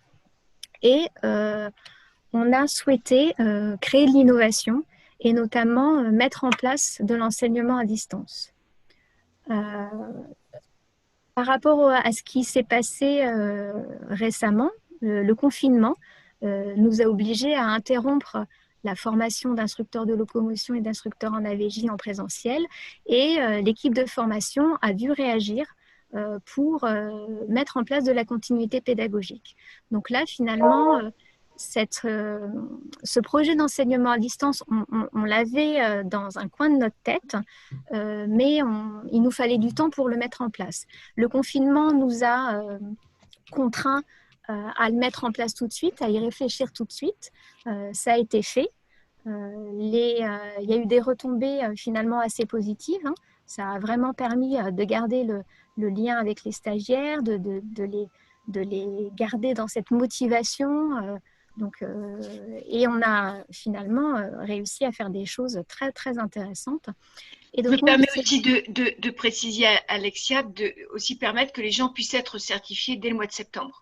et on a souhaité créer de l'innovation et notamment mettre en place de l'enseignement à distance. Par rapport à ce qui s'est passé récemment, le confinement nous a obligés à interrompre la formation d'instructeurs de locomotion et d'instructeurs en AVJ en présentiel et l'équipe de formation a dû réagir pour mettre en place de la continuité pédagogique. Donc là, finalement, ce projet d'enseignement à distance, on l'avait dans un coin de notre tête, mais il nous fallait du temps pour le mettre en place. Le confinement nous a contraints à le mettre en place tout de suite, à y réfléchir tout de suite. Ça a été fait. Il y a eu des retombées finalement assez positives. Ça a vraiment permis de garder le lien avec les stagiaires, de les garder dans cette motivation. Et on a finalement réussi à faire des choses très, très intéressantes. Et donc, je me permets aussi de préciser, Alexia, de aussi permettre que les gens puissent être certifiés dès le mois de septembre.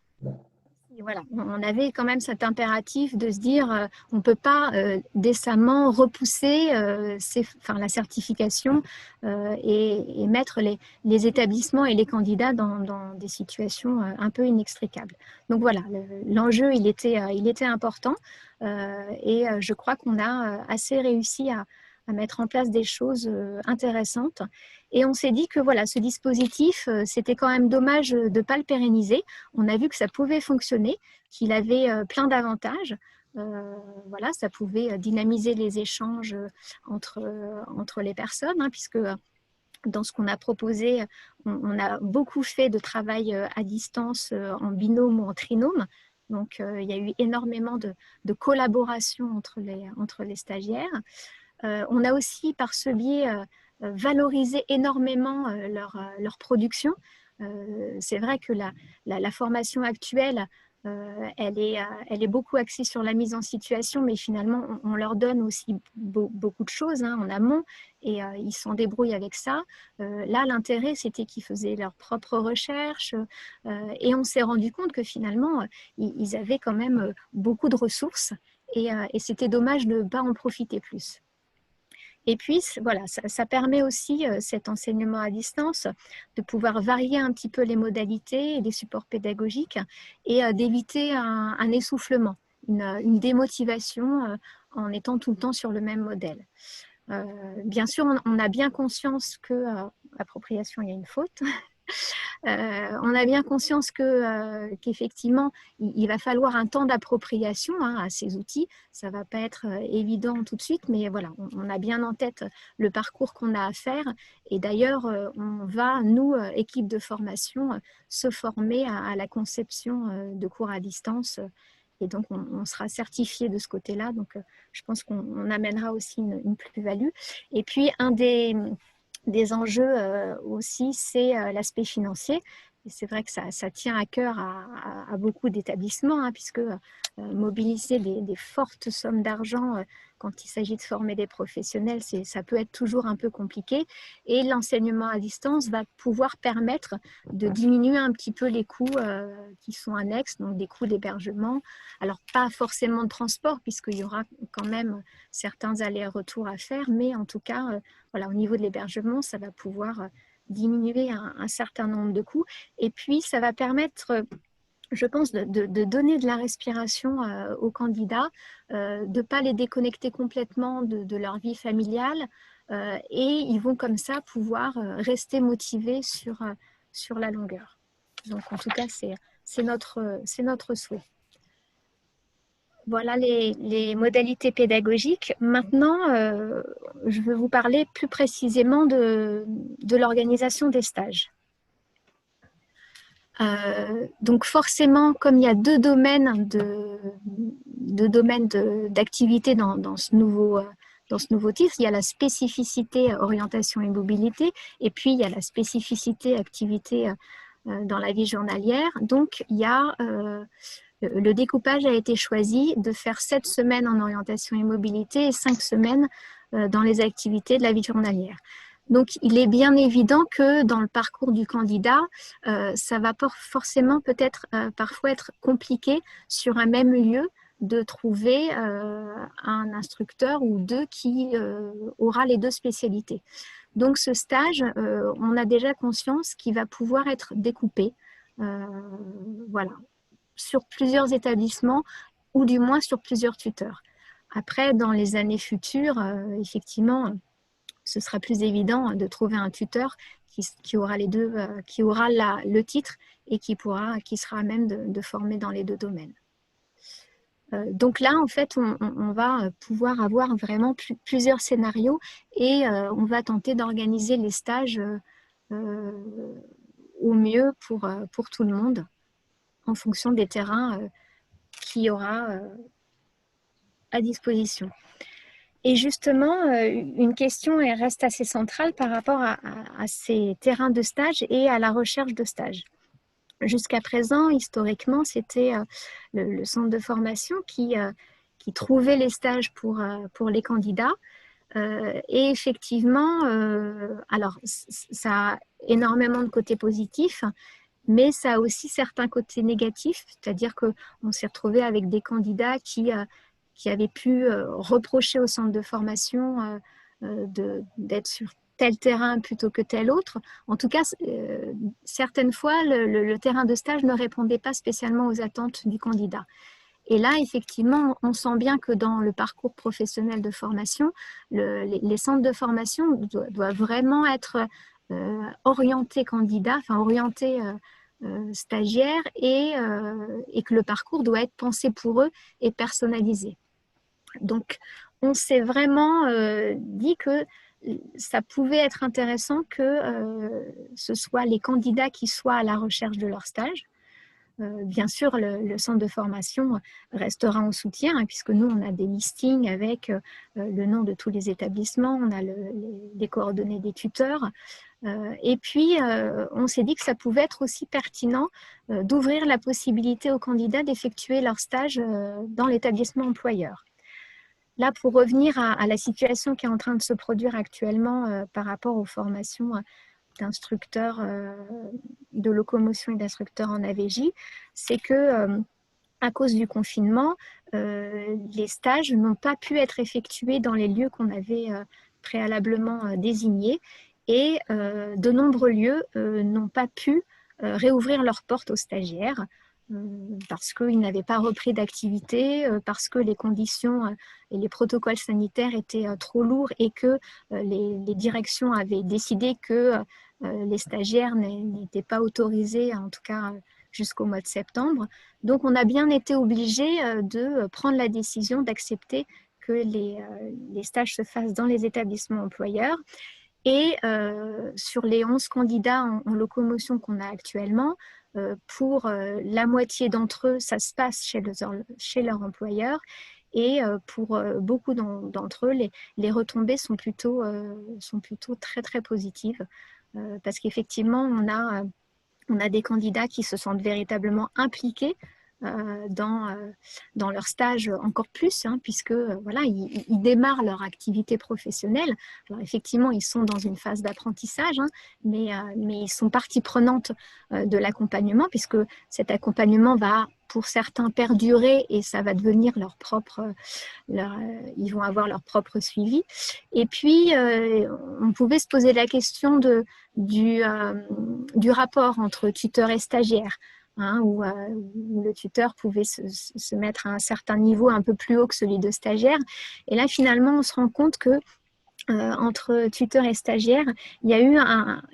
Voilà, on avait quand même cet impératif de se dire on ne peut pas décemment repousser la certification et mettre les établissements et les candidats dans des situations un peu inextricables. Donc voilà, l'enjeu il était important et je crois qu'on a assez réussi à mettre en place des choses intéressantes. Et on s'est dit que voilà, ce dispositif, c'était quand même dommage de ne pas le pérenniser. On a vu que ça pouvait fonctionner, qu'il avait plein d'avantages. Voilà, ça pouvait dynamiser les échanges entre les personnes, puisque dans ce qu'on a proposé, on a beaucoup fait de travail à distance en binôme ou en trinôme. Donc, il y a eu énormément de collaboration entre les stagiaires. On a aussi, par ce biais, valorisé énormément leur production. C'est vrai que la formation actuelle, elle est beaucoup axée sur la mise en situation, mais finalement, on leur donne aussi beaucoup de choses en amont et ils s'en débrouillent avec ça. Là, l'intérêt, c'était qu'ils faisaient leurs propres recherches et on s'est rendu compte que finalement, ils avaient quand même beaucoup de ressources et c'était dommage de ne pas en profiter plus. Et puis, voilà, ça permet aussi, cet enseignement à distance, de pouvoir varier un petit peu les modalités et les supports pédagogiques et d'éviter un essoufflement, une démotivation en étant tout le temps sur le même modèle. Bien sûr, on a bien conscience que, appropriation, il y a une faute. On a bien conscience qu'effectivement, il va falloir un temps d'appropriation à ces outils. Ça ne va pas être évident tout de suite, mais voilà, on a bien en tête le parcours qu'on a à faire. Et d'ailleurs, on va, nous, équipe de formation, se former à la conception de cours à distance et donc on sera certifié de ce côté-là. Donc, je pense qu'on amènera aussi une plus-value. Et puis, un des enjeux aussi, c'est l'aspect financier. Et c'est vrai que ça tient à cœur à beaucoup d'établissements, hein, puisque mobiliser des fortes sommes d'argent quand il s'agit de former des professionnels, ça peut être toujours un peu compliqué. Et l'enseignement à distance va pouvoir permettre de diminuer un petit peu les coûts qui sont annexes, donc des coûts d'hébergement. Alors, pas forcément de transport, puisqu'il y aura quand même certains allers-retours à faire, mais en tout cas, voilà, au niveau de l'hébergement, ça va pouvoir diminuer un certain nombre de coûts. Et puis, ça va permettre, je pense, de donner de la respiration aux candidats, de ne pas les déconnecter complètement de leur vie familiale, et ils vont comme ça pouvoir rester motivés sur la longueur. Donc, en tout cas, c'est notre souhait. Voilà les modalités pédagogiques. Maintenant, je veux vous parler plus précisément de l'organisation des stages. Donc forcément, comme il y a deux domaines d'activité dans ce nouveau titre, il y a la spécificité orientation et mobilité, et puis il y a la spécificité activité dans la vie journalière. Donc il y a le découpage a été choisi de faire 7 semaines en orientation et mobilité et 5 semaines dans les activités de la vie journalière. Donc, il est bien évident que dans le parcours du candidat, ça va forcément peut-être parfois être compliqué sur un même lieu de trouver un instructeur ou deux qui aura les deux spécialités. Donc, ce stage, on a déjà conscience qu'il va pouvoir être découpé. Voilà, sur plusieurs établissements ou du moins sur plusieurs tuteurs. Après, dans les années futures, effectivement, ce sera plus évident de trouver un tuteur qui aura les deux, qui aura le titre et qui sera à même de former dans les deux domaines. Donc là, en fait, on va pouvoir avoir vraiment plusieurs scénarios et on va tenter d'organiser les stages au mieux pour tout le monde, en fonction des terrains qu'il y aura à disposition. Et justement, une question reste assez centrale par rapport à ces terrains de stage et à la recherche de stage. Jusqu'à présent, historiquement, c'était le centre de formation qui trouvait les stages pour les candidats. Et effectivement, alors ça a énormément de côtés positifs, mais ça a aussi certains côtés négatifs, c'est-à-dire qu'on s'est retrouvé avec des candidats qui avaient pu reprocher au centre de formation d'être sur tel terrain plutôt que tel autre. En tout cas, certaines fois, le terrain de stage ne répondait pas spécialement aux attentes du candidat. Et là, effectivement, on sent bien que dans le parcours professionnel de formation, les centres de formation doivent vraiment être orientés candidats, enfin orientés stagiaires, et que le parcours doit être pensé pour eux et personnalisé. Donc, on s'est vraiment dit que ça pouvait être intéressant que ce soit les candidats qui soient à la recherche de leur stage. Bien sûr, le centre de formation restera en soutien, hein, puisque nous, on a des listings avec le nom de tous les établissements, on a les coordonnées des tuteurs. Et puis, on s'est dit que ça pouvait être aussi pertinent d'ouvrir la possibilité aux candidats d'effectuer leur stage dans l'établissement employeur. Là, pour revenir à la situation qui est en train de se produire actuellement par rapport aux formations d'instructeurs de locomotion et d'instructeurs en AVJ, c'est que à cause du confinement, les stages n'ont pas pu être effectués dans les lieux qu'on avait préalablement désignés, et de nombreux lieux n'ont pas pu réouvrir leurs portes aux stagiaires parce qu'ils n'avaient pas repris d'activité, parce que les conditions et les protocoles sanitaires étaient trop lourds et que les directions avaient décidé que les stagiaires n'étaient pas autorisés, en tout cas jusqu'au mois de septembre. Donc, on a bien été obligé de prendre la décision d'accepter que les stages se fassent dans les établissements employeurs. Et sur les 11 candidats en locomotion qu'on a actuellement, Pour la moitié d'entre eux, ça se passe chez leur employeur. Et pour beaucoup d'entre eux, les retombées sont plutôt très, très positives. Parce qu'effectivement, on a des candidats qui se sentent véritablement impliqués dans leur stage encore plus, hein, puisque voilà, ils démarrent leur activité professionnelle. Alors effectivement, ils sont dans une phase d'apprentissage, hein, mais ils sont partie prenante de l'accompagnement, puisque cet accompagnement va pour certains perdurer et ça va devenir ils vont avoir leur propre suivi. Et puis, on pouvait se poser la question du rapport entre tuteur et stagiaire. Hein, où le tuteur pouvait se mettre à un certain niveau un peu plus haut que celui de stagiaire. Et là, finalement, on se rend compte que entre tuteur et stagiaire, il y a eu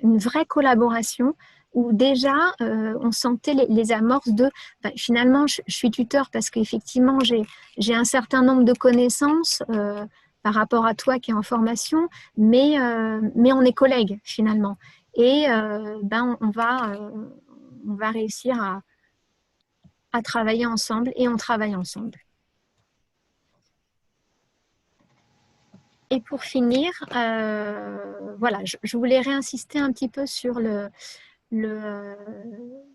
une vraie collaboration où déjà, on sentait les amorces de finalement, je suis tuteur parce qu'effectivement, j'ai un certain nombre de connaissances par rapport à toi qui est en formation, mais on est collègues finalement. Et on va réussir à travailler ensemble et on travaille ensemble. Et pour finir, voilà, je voulais réinsister un petit peu sur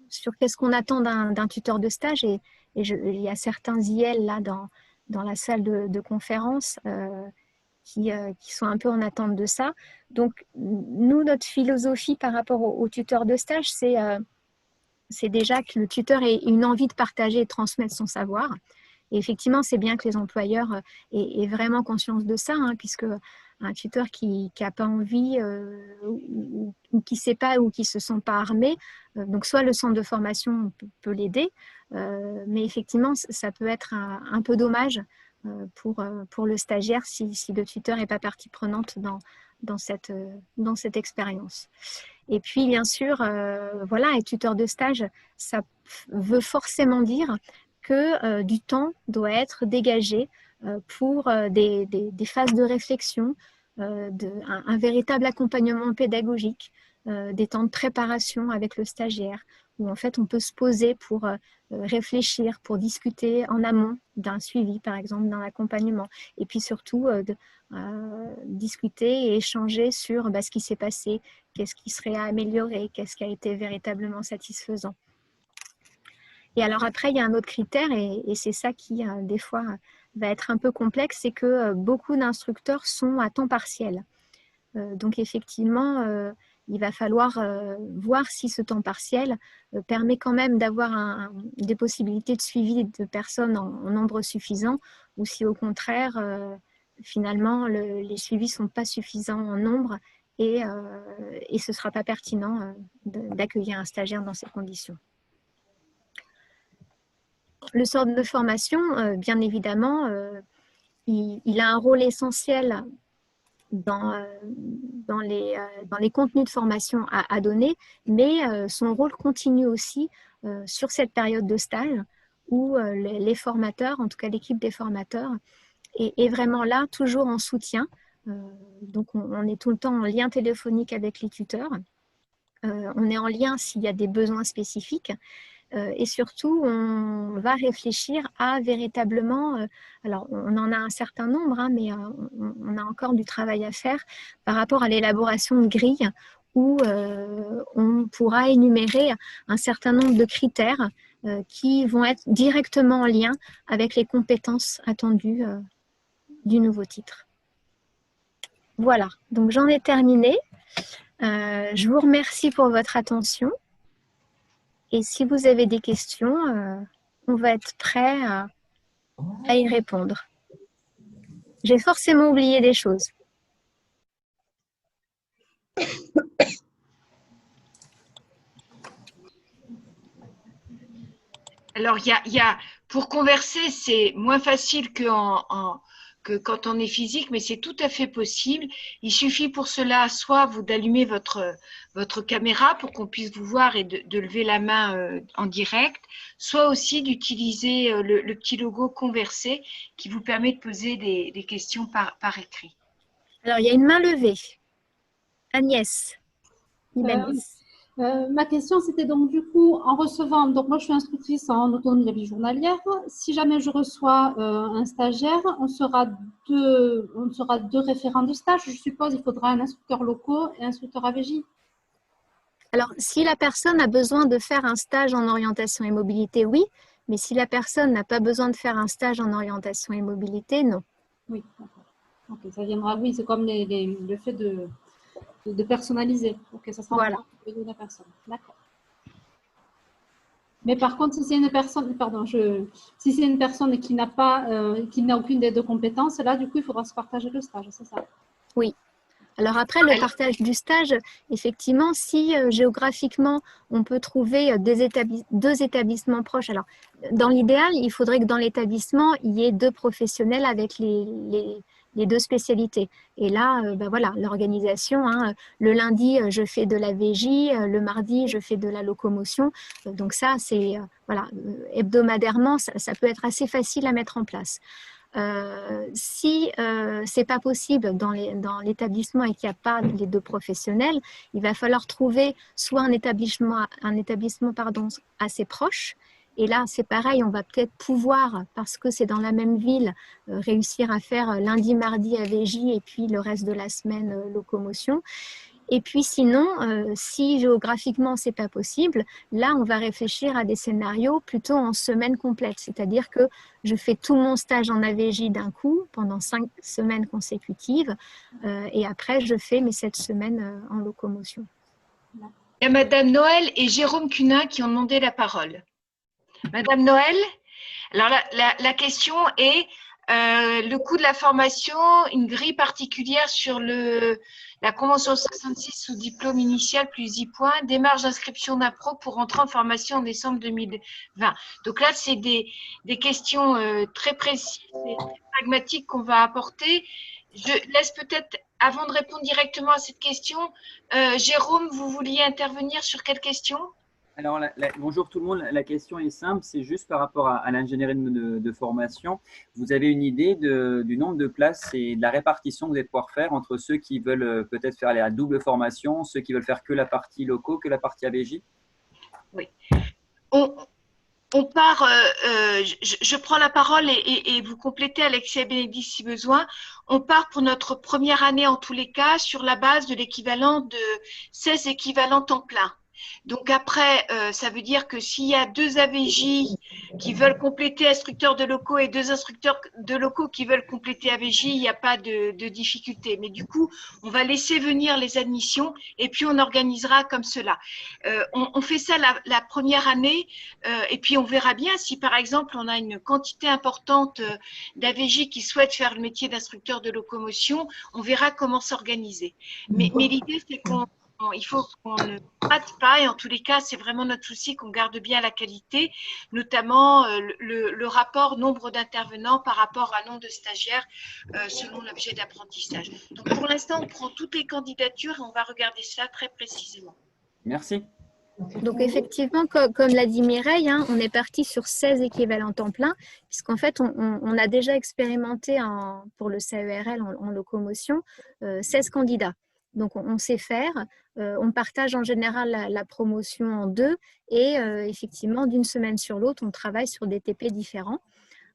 sur qu'est-ce qu'on attend d'un tuteur de stage. Et il y a certains IL là dans la salle de conférence qui sont un peu en attente de ça. Donc, nous, notre philosophie par rapport au tuteur de stage, c'est déjà que le tuteur ait une envie de partager et de transmettre son savoir. Et effectivement, c'est bien que les employeurs aient vraiment conscience de ça, hein, puisque un tuteur qui n'a pas envie ou qui ne sait pas ou qui ne se sent pas armé, donc soit le centre de formation peut l'aider, mais effectivement, ça peut être un peu dommage pour le stagiaire si le tuteur n'est pas partie prenante dans cette expérience. Et puis, bien sûr, voilà, être tuteur de stage, ça veut forcément dire que du temps doit être dégagé pour des phases de réflexion, un véritable accompagnement pédagogique, des temps de préparation avec le stagiaire, où en fait on peut se poser pour réfléchir, pour discuter en amont d'un suivi, par exemple, d'un accompagnement, et puis surtout discuter et échanger sur ce qui s'est passé, qu'est-ce qui serait à améliorer, qu'est-ce qui a été véritablement satisfaisant. Et alors après, il y a un autre critère, et c'est ça qui, des fois, va être un peu complexe, c'est que beaucoup d'instructeurs sont à temps partiel. Donc effectivement, il va falloir voir si ce temps partiel permet quand même d'avoir des possibilités de suivi de personnes en nombre suffisant, ou si au contraire, finalement, les suivis ne sont pas suffisants en nombre et ce ne sera pas pertinent d'accueillir un stagiaire dans ces conditions. Le centre de formation, bien évidemment, il a un rôle essentiel dans les contenus de formation à donner, mais son rôle continue aussi sur cette période de stage où les formateurs, en tout cas l'équipe des formateurs, est vraiment là, toujours en soutien. Donc on est tout le temps en lien téléphonique avec les tuteurs. On est en lien s'il y a des besoins spécifiques. Et surtout, on va réfléchir à véritablement, alors on en a un certain nombre, hein, mais on a encore du travail à faire par rapport à l'élaboration de grilles où on pourra énumérer un certain nombre de critères qui vont être directement en lien avec les compétences attendues du nouveau titre. Voilà, donc j'en ai terminé. Je vous remercie pour votre attention. Et si vous avez des questions, on va être prêt à y répondre. J'ai forcément oublié des choses. Alors, pour converser, c'est moins facile que quand on est physique, mais c'est tout à fait possible. Il suffit pour cela soit d'allumer votre caméra pour qu'on puisse vous voir et de lever la main en direct, soit aussi d'utiliser le petit logo Converser qui vous permet de poser des questions par écrit. Alors, il y a une main levée. Agnès Ibanez. Ma question, c'était donc du coup, en recevant, donc moi je suis instructrice en autonomie de la vie journalière, si jamais je reçois un stagiaire, on sera deux référents de stage, je suppose, il faudra un instructeur local et un instructeur AVJ. Alors, si la personne a besoin de faire un stage en orientation et mobilité, oui, mais si la personne n'a pas besoin de faire un stage en orientation et mobilité, non. Oui, d'accord. Ok, ça viendra, oui, c'est comme le fait de personnaliser. Ok, ça sera Voilà. en fonction de la personne. D'accord. Mais par contre, si c'est une personne, pardon, si c'est une personne qui n'a pas, qui n'a aucune des deux compétences, là, du coup, il faudra se partager le stage, c'est ça? Oui. Alors après, le partage du stage, effectivement, si géographiquement, on peut trouver deux établissements proches. Alors, dans l'idéal, il faudrait que dans l'établissement, il y ait deux professionnels avec les deux spécialités. Et là, ben voilà, l'organisation, hein, le lundi, je fais de la VJ, le mardi, je fais de la locomotion. Donc ça, c'est voilà, hebdomadairement, ça peut être assez facile à mettre en place. Si c'est pas possible dans l'établissement et qu'il n'y a pas les deux professionnels, il va falloir trouver soit un établissement pardon, assez proche. Et là, c'est pareil, on va peut-être pouvoir, parce que c'est dans la même ville, réussir à faire lundi, mardi AVJ et puis le reste de la semaine locomotion. Et puis sinon, si géographiquement c'est pas possible, là on va réfléchir à des scénarios plutôt en semaine complète, c'est-à-dire que je fais tout mon stage en AVJ d'un coup pendant 5 semaines consécutives et après je fais mes 7 semaines en locomotion. Il y a Madame Noël et Jérôme Cunin qui ont demandé la parole. Madame Noël, alors la question est le coût de la formation, une grille particulière sur la convention 66 sous diplôme initial plus 10 points, démarche d'inscription d'un pro pour entrer en formation en décembre 2020. Donc là, c'est des questions très précises et très pragmatiques qu'on va apporter. Je laisse peut-être, avant de répondre directement à cette question, Jérôme, vous vouliez intervenir sur quelle question ? Alors, bonjour tout le monde. La question est simple, c'est juste par rapport à l'ingénierie de formation. Vous avez une idée du nombre de places et de la répartition que vous allez pouvoir faire entre ceux qui veulent peut-être faire la double formation, ceux qui veulent faire que la partie locaux, que la partie AVJ? Oui. On part, je prends la parole et vous complétez Alexia Benedis si besoin. On part pour notre première année en tous les cas sur la base de l'équivalent de 16 équivalents temps plein. Donc après, ça veut dire que s'il y a deux AVJ qui veulent compléter instructeurs de locaux et deux instructeurs de locaux qui veulent compléter AVJ, il n'y a pas de difficulté. Mais du coup, on va laisser venir les admissions et puis on organisera comme cela. On fait ça la première année et puis on verra bien si par exemple on a une quantité importante d'AVJ qui souhaitent faire le métier d'instructeur de locomotion, on verra comment s'organiser. Mais l'idée, c'est il faut qu'on ne rate pas et en tous les cas, c'est vraiment notre souci qu'on garde bien la qualité, notamment le rapport nombre d'intervenants par rapport à nombre de stagiaires selon l'objet d'apprentissage. Donc pour l'instant, on prend toutes les candidatures et on va regarder ça très précisément. Merci. Donc effectivement, comme l'a dit Mireille, hein, on est parti sur 16 équivalents temps plein, puisqu'en fait, on a déjà expérimenté pour le CERL en locomotion 16 candidats. Donc on sait faire, on partage en général la promotion en deux et effectivement, d'une semaine sur l'autre, on travaille sur des TP différents.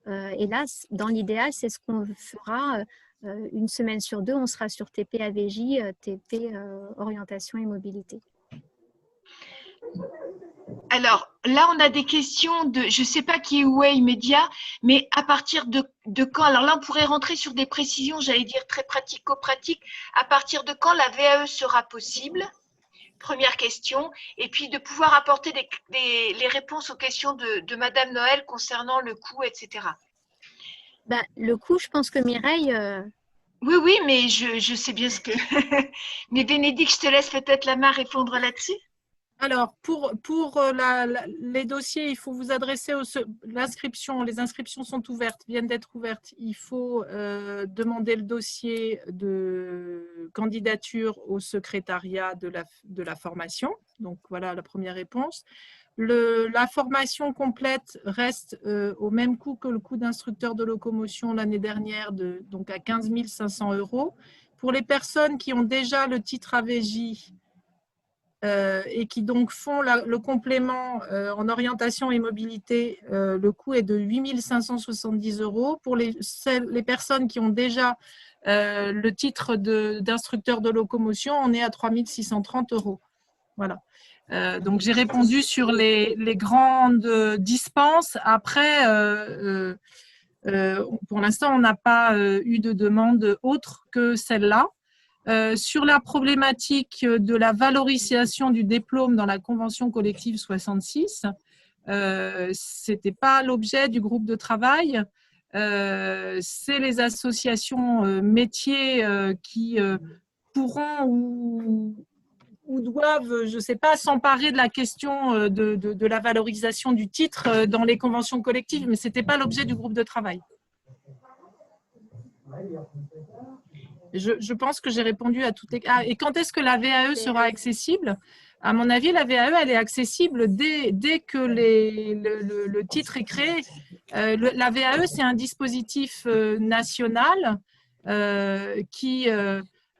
Et là, dans l'idéal, c'est ce qu'on fera une semaine sur deux, on sera sur TP AVJ, TP orientation et mobilité. Alors là, on a des questions de, je ne sais pas qui est où est immédiat, mais à partir de quand? Alors là, on pourrait rentrer sur des précisions, j'allais dire très pratico-pratiques. À partir de quand la VAE sera possible? Première question. Et puis de pouvoir apporter les réponses aux questions de Madame Noël concernant le coût, etc. Bah, le coût, je pense que Mireille… Oui, mais je sais bien ce que… Mais Bénédicte, je te laisse peut-être la main répondre là-dessus. Alors, pour les dossiers, il faut vous adresser l'inscription. Les inscriptions sont ouvertes, viennent d'être ouvertes. Il faut demander le dossier de candidature au secrétariat de la formation. Donc, voilà la première réponse. La formation complète reste au même coût que le coût d'instructeur de locomotion l'année dernière, donc à 15 500 €. Pour les personnes qui ont déjà le titre AVJ, et qui donc font le complément en orientation et mobilité. Le coût est de 8 570 €. Pour les personnes qui ont déjà le titre d'instructeur de locomotion, on est à 3 630 €. Voilà. Donc, j'ai répondu sur les grandes dispenses. Après, pour l'instant, on n'a pas eu de demande autre que celle-là. Sur la problématique de la valorisation du diplôme dans la convention collective 66, ce n'était pas l'objet du groupe de travail. C'est les associations métiers qui pourront ou doivent, je ne sais pas, s'emparer de la question de la valorisation du titre dans les conventions collectives, mais ce n'était pas l'objet du groupe de travail. Je pense que j'ai répondu à toutes les… Ah, et quand est-ce que la VAE sera accessible? À mon avis, la VAE, elle est accessible dès que le titre est créé. La VAE, c'est un dispositif national qui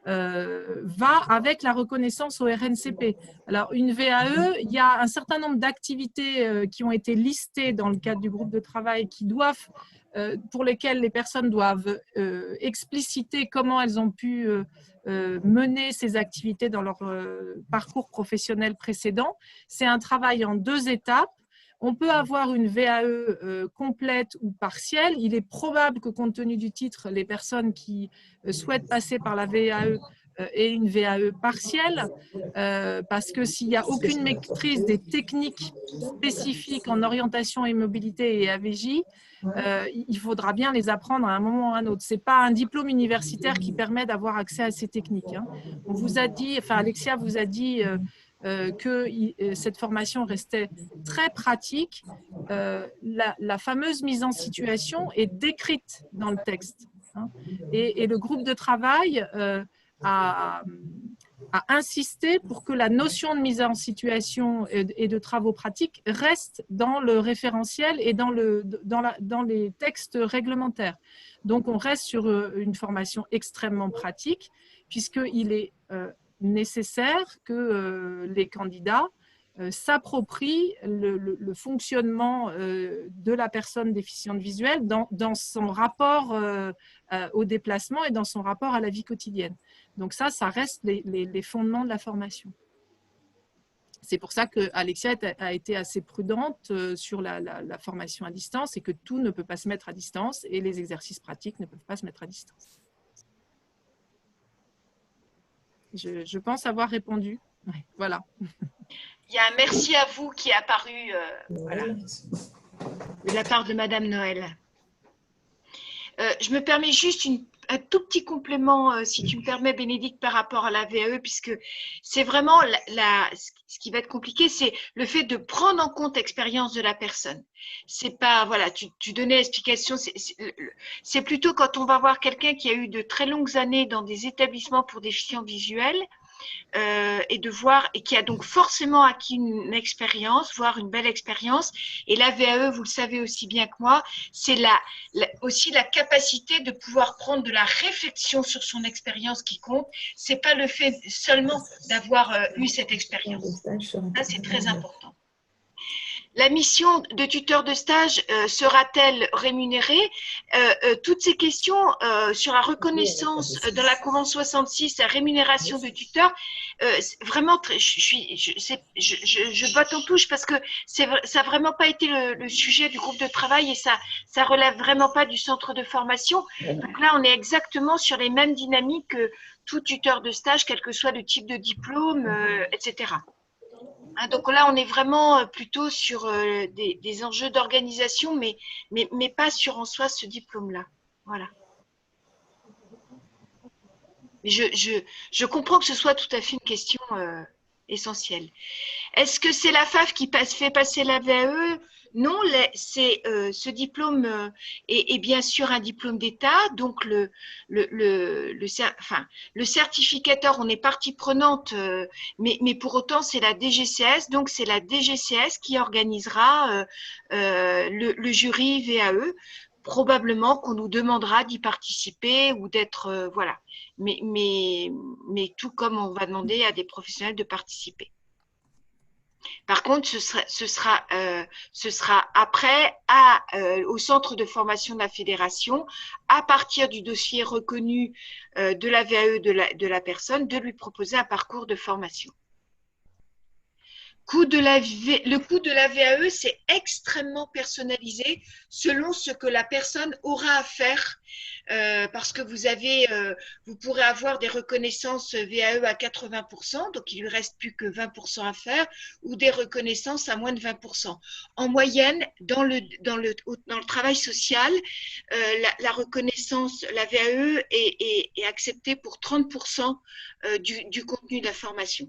va avec la reconnaissance au RNCP. Alors, une VAE, il y a un certain nombre d'activités qui ont été listées dans le cadre du groupe de travail pour lesquelles les personnes doivent expliciter comment elles ont pu mener ces activités dans leur parcours professionnel précédent. C'est un travail en 2 étapes. On peut avoir une VAE complète ou partielle. Il est probable que, compte tenu du titre, les personnes qui souhaitent passer par la VAE aient une VAE partielle, parce que s'il n'y a aucune maîtrise des techniques spécifiques en orientation et mobilité et AVJ, il faudra bien les apprendre à un moment ou à un autre. Ce n'est pas un diplôme universitaire qui permet d'avoir accès à ces techniques. On vous a dit, enfin Alexia vous a dit que cette formation restait très pratique. La fameuse mise en situation est décrite dans le texte. Et le groupe de travail a insisté pour que la notion de mise en situation et de travaux pratiques reste dans le référentiel et dans les textes réglementaires. Donc, on reste sur une formation extrêmement pratique, puisqu'il est nécessaire que les candidats s'approprient le fonctionnement de la personne déficiente visuelle dans son rapport au déplacement et dans son rapport à la vie quotidienne. Donc ça reste les fondements de la formation. C'est pour ça que Alexia a été assez prudente sur la formation à distance et que tout ne peut pas se mettre à distance et les exercices pratiques ne peuvent pas se mettre à distance. Je pense avoir répondu. Ouais, voilà. Il y a un merci à vous qui est apparu voilà, de la part de Madame Noël. Je me permets juste un tout petit complément, si tu me permets, Bénédicte, par rapport à la VAE, puisque c'est vraiment ce qui va être compliqué, c'est le fait de prendre en compte l'expérience de la personne. C'est pas, voilà, tu donnais l'explication, c'est plutôt quand on va voir quelqu'un qui a eu de très longues années dans des établissements pour déficients visuels, et qui a donc forcément acquis une expérience, voire une belle expérience. Et la VAE, vous le savez aussi bien que moi, c'est aussi la capacité de pouvoir prendre de la réflexion sur son expérience qui compte. C'est pas le fait seulement d'avoir eu cette expérience. Ça, c'est très important. La mission de tuteur de stage sera-t-elle rémunérée? Toutes ces questions sur la reconnaissance de la Convention 66, la rémunération de tuteur, vraiment, je botte en touche parce que ça n'a vraiment pas été le sujet du groupe de travail et ça relève vraiment pas du centre de formation. Donc là, on est exactement sur les mêmes dynamiques que tout tuteur de stage, quel que soit le type de diplôme, etc. Donc là, on est vraiment plutôt sur des enjeux d'organisation, mais pas sur en soi ce diplôme-là. Voilà. Mais je comprends que ce soit tout à fait une question essentielle. Est-ce que c'est la FAF qui fait passer la VAE? Non, ce diplôme est bien sûr un diplôme d'État, donc le certificateur, on est partie prenante, mais pour autant c'est la DGCS, donc c'est la DGCS qui organisera le jury VAE. Probablement qu'on nous demandera d'y participer ou d'être, voilà, mais tout comme on va demander à des professionnels de participer. Par contre, ce sera après au centre de formation de la fédération, à partir du dossier reconnu de la VAE de la personne, de lui proposer un parcours de formation. Le coût de la VAE, c'est extrêmement personnalisé selon ce que la personne aura à faire, parce que vous pourrez avoir des reconnaissances VAE à 80%, donc il lui reste plus que 20% à faire, ou des reconnaissances à moins de 20%. En moyenne, dans le travail social, la reconnaissance, la VAE est acceptée pour 30% du contenu de la formation.